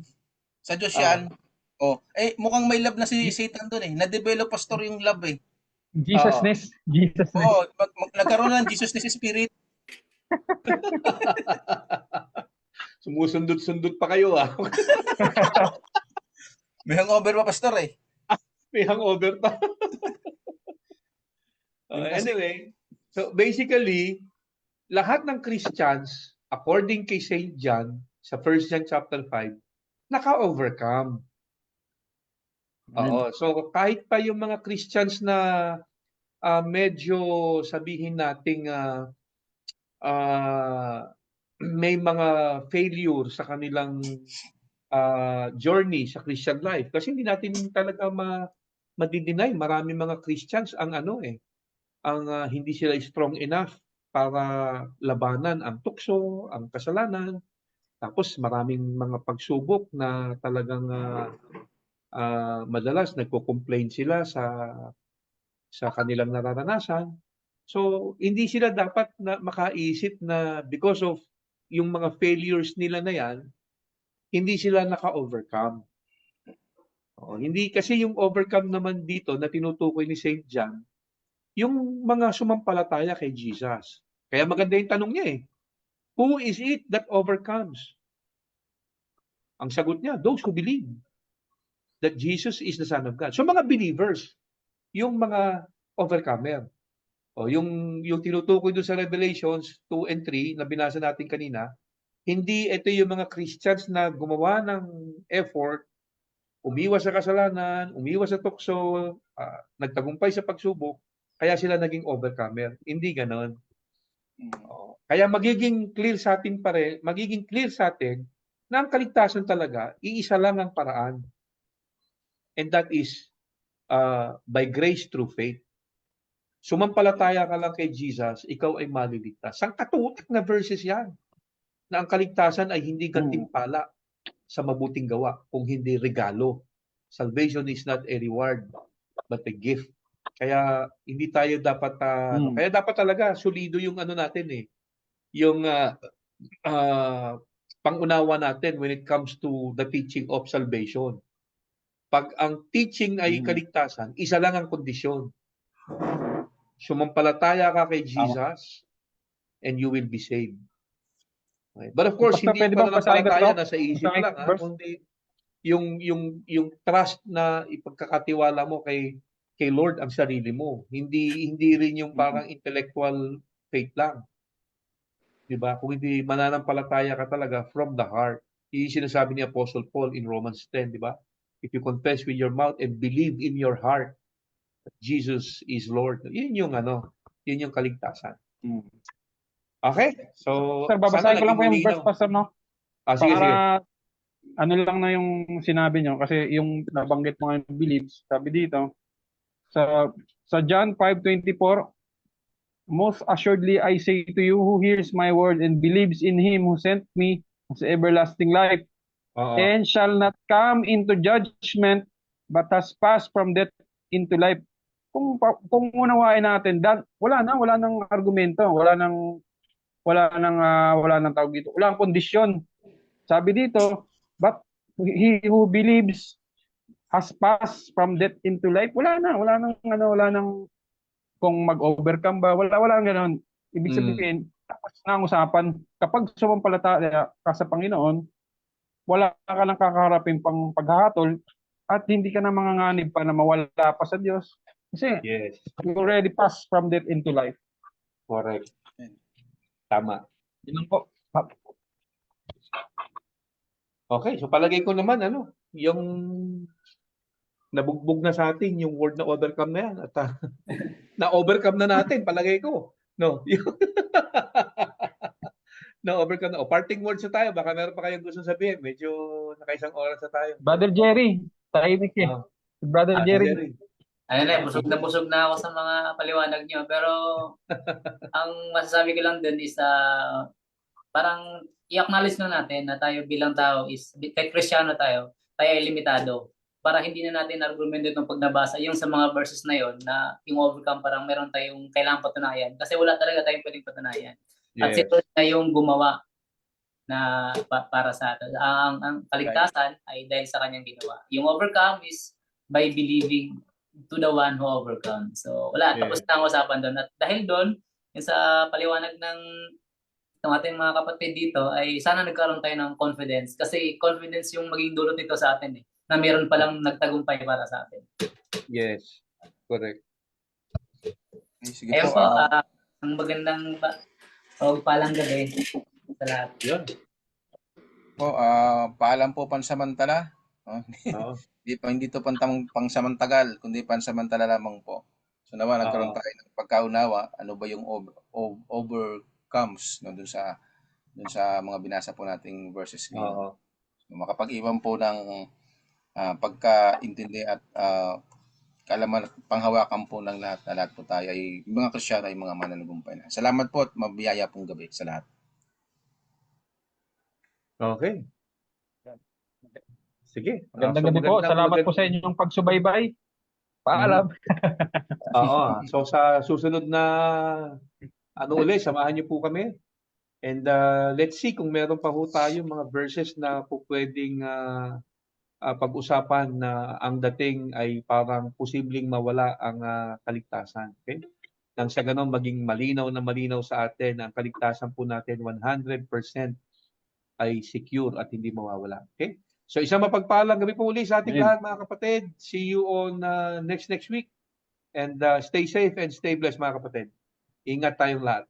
sa Diyos yan. Mukhang may love na si Satan dun eh. Na-develop pastor yung love eh. Jesusness. Nagkaroon ng Jesusness spirit. Sumusundot-sundot pa kayo ah. May hangover pa pastor eh. May hangover pa. Anyway, so basically, lahat ng Christians, according kay St. John, sa 1 John chapter 5, naka-overcome. So kahit pa yung mga Christians na medyo sabihin nating may mga failure sa kanilang journey sa Christian life. Kasi hindi natin talaga madideny. Marami mga Christians ang hindi sila strong enough para labanan ang tukso, ang kasalanan. Tapos maraming mga pagsubok na talagang madalas nagko-complain sila sa kanilang nararanasan. So, hindi sila dapat na makaisip na because of yung mga failures nila na yan, hindi sila naka-overcome. Hindi kasi yung overcome naman dito na tinutukoy ni St. John, yung mga sumampalataya kay Jesus. Kaya maganda yung tanong niya Who is it that overcomes? Ang sagot niya, those who believe that Jesus is the Son of God. So mga believers, yung mga overcomer. Yung tinutukoy doon sa Revelations 2 and 3 na binasa natin kanina, hindi ito yung mga Christians na gumawa ng effort, umiwas sa kasalanan, umiwas sa tukso, nagtagumpay sa pagsubok, kaya sila naging overcomer. Hindi ganon. Kaya magiging clear sa atin na ang kaligtasan talaga, iisa lang ang paraan. And that is by grace through faith. Sumampalataya ka lang kay Jesus, ikaw ay maliligtas. Ang katutak na verses yan. Na ang kaligtasan ay hindi gantimpala sa mabuting gawa, kung hindi regalo. Salvation is not a reward, but a gift. Kaya hindi tayo dapat, kaya dapat talaga solido yung natin yung pangunawa natin when it comes to the teaching of salvation. Pag ang teaching ay kaligtasan, isa lang ang kondisyon. Sumampalataya ka kay Jesus and you will be saved. Okay. But of course, Pastor, hindi pwede ba basahin ko pananampalataya to? nasa isip Basahin lang, ko verse? kundi yung trust na ipagkakatiwala mo kay Lord ang sarili mo. Hindi rin yung parang intellectual faith lang. 'Di ba? Kung hindi mananampalataya ka talaga from the heart. Yung sinasabi ni Apostle Paul in Romans 10, 'di ba? If you confess with your mouth and believe in your heart that Jesus is Lord, yun yung kaligtasan. Okay? So, Sir, babasahin ko lang po yung verse, malinaw. Pastor, no? Sige. Para ano lang na yung sinabi nyo. Kasi yung nabanggit mo yung beliefs, sabi dito, sa John 5:24, most assuredly I say to you, who hears my word and believes in him who sent me has everlasting life, and shall not come into judgment, but has passed from death into life. Kung unawain natin, wala nang argumento, wala nang tawag dito, wala nang kondisyon. Sabi dito, but he who believes has passed from death into life. Wala nang kung mag-overcome ba, wala nang ganoon. Ibig sabihin, tapos na ang usapan. Kapag sumampalataya ka sa Panginoon, wala ka nang kakaharapin pang paghahatol at hindi ka na manganganib pa na mawala pa sa Diyos. Kasi you already passed from death into life. Correct. Tama. Yun lang po. Okay, so palagay ko naman yung nabugbog na sa atin yung word na overcome na yan at na-overcome na natin palagay ko. No. Na-overcome na. Parting words na tayo. Baka meron pa kayong gusto sabihin. Medyo nakaisang oras na tayo. Brother Jerry, tahimik Brother Jerry. Busog na ako sa mga paliwanag nyo. Pero ang masasabi ko lang dun is parang i-acknowledge na natin na tayo bilang tao is, kahit Kristiyano tayo ay limitado. Para hindi na natin argumento itong pag nabasa yung sa mga verses na yon na yung overcome parang meron tayong kailangang patunayan. Kasi wala talaga tayong pwedeng patunayan. At si Lord na yung gumawa na para sa atin. Ang kaligtasan ay dahil sa kanyang ginawa. Yung overcome is by believing to the one who overcome. So wala, tapos na ang usapan doon. At dahil doon, yung sa paliwanag ng ating mga kapatid dito ay sana nagkaroon tayo ng confidence. Kasi confidence yung maging dulot nito sa atin na meron palang nagtagumpay para sa atin. Yes, correct. Sige Ayun po. ang magandang palang gabi sa lahat. Yun. Paalam po pansamantala. Hindi to pangsamantagal, kundi pansamantala lamang po. So naman, nagkaroon tayo ng pagkaunawa, ano ba yung overcomes dun sa dun sa mga binasa po nating verses ngayon. Oo. Makapag-iwan po ng pagkaintindi at kaalaman at panghawakan po ng lahat na lahat po tayo ay mga Kristiyano ay mga mananagumpay na. Salamat po at mabiyaya pong gabi sa lahat. Okay. Sige. Magandang gabi po. Salamat po sa inyong pagsubaybay. Paalam. Oo. So sa susunod na samahan niyo po kami. And let's see kung meron pa po tayo mga verses na po pwedeng pag-usapan na ang dating ay parang posibleng mawala ang kaligtasan. Okay? Nang sa ganon maging malinaw na malinaw sa atin ang kaligtasan po natin 100% ay secure at hindi mawawala. Okay? So isang mapagpalang gabi po ulit sa ating lahat mga kapatid. See you on next week. And stay safe and stay blessed mga kapatid. Ingat tayong lahat.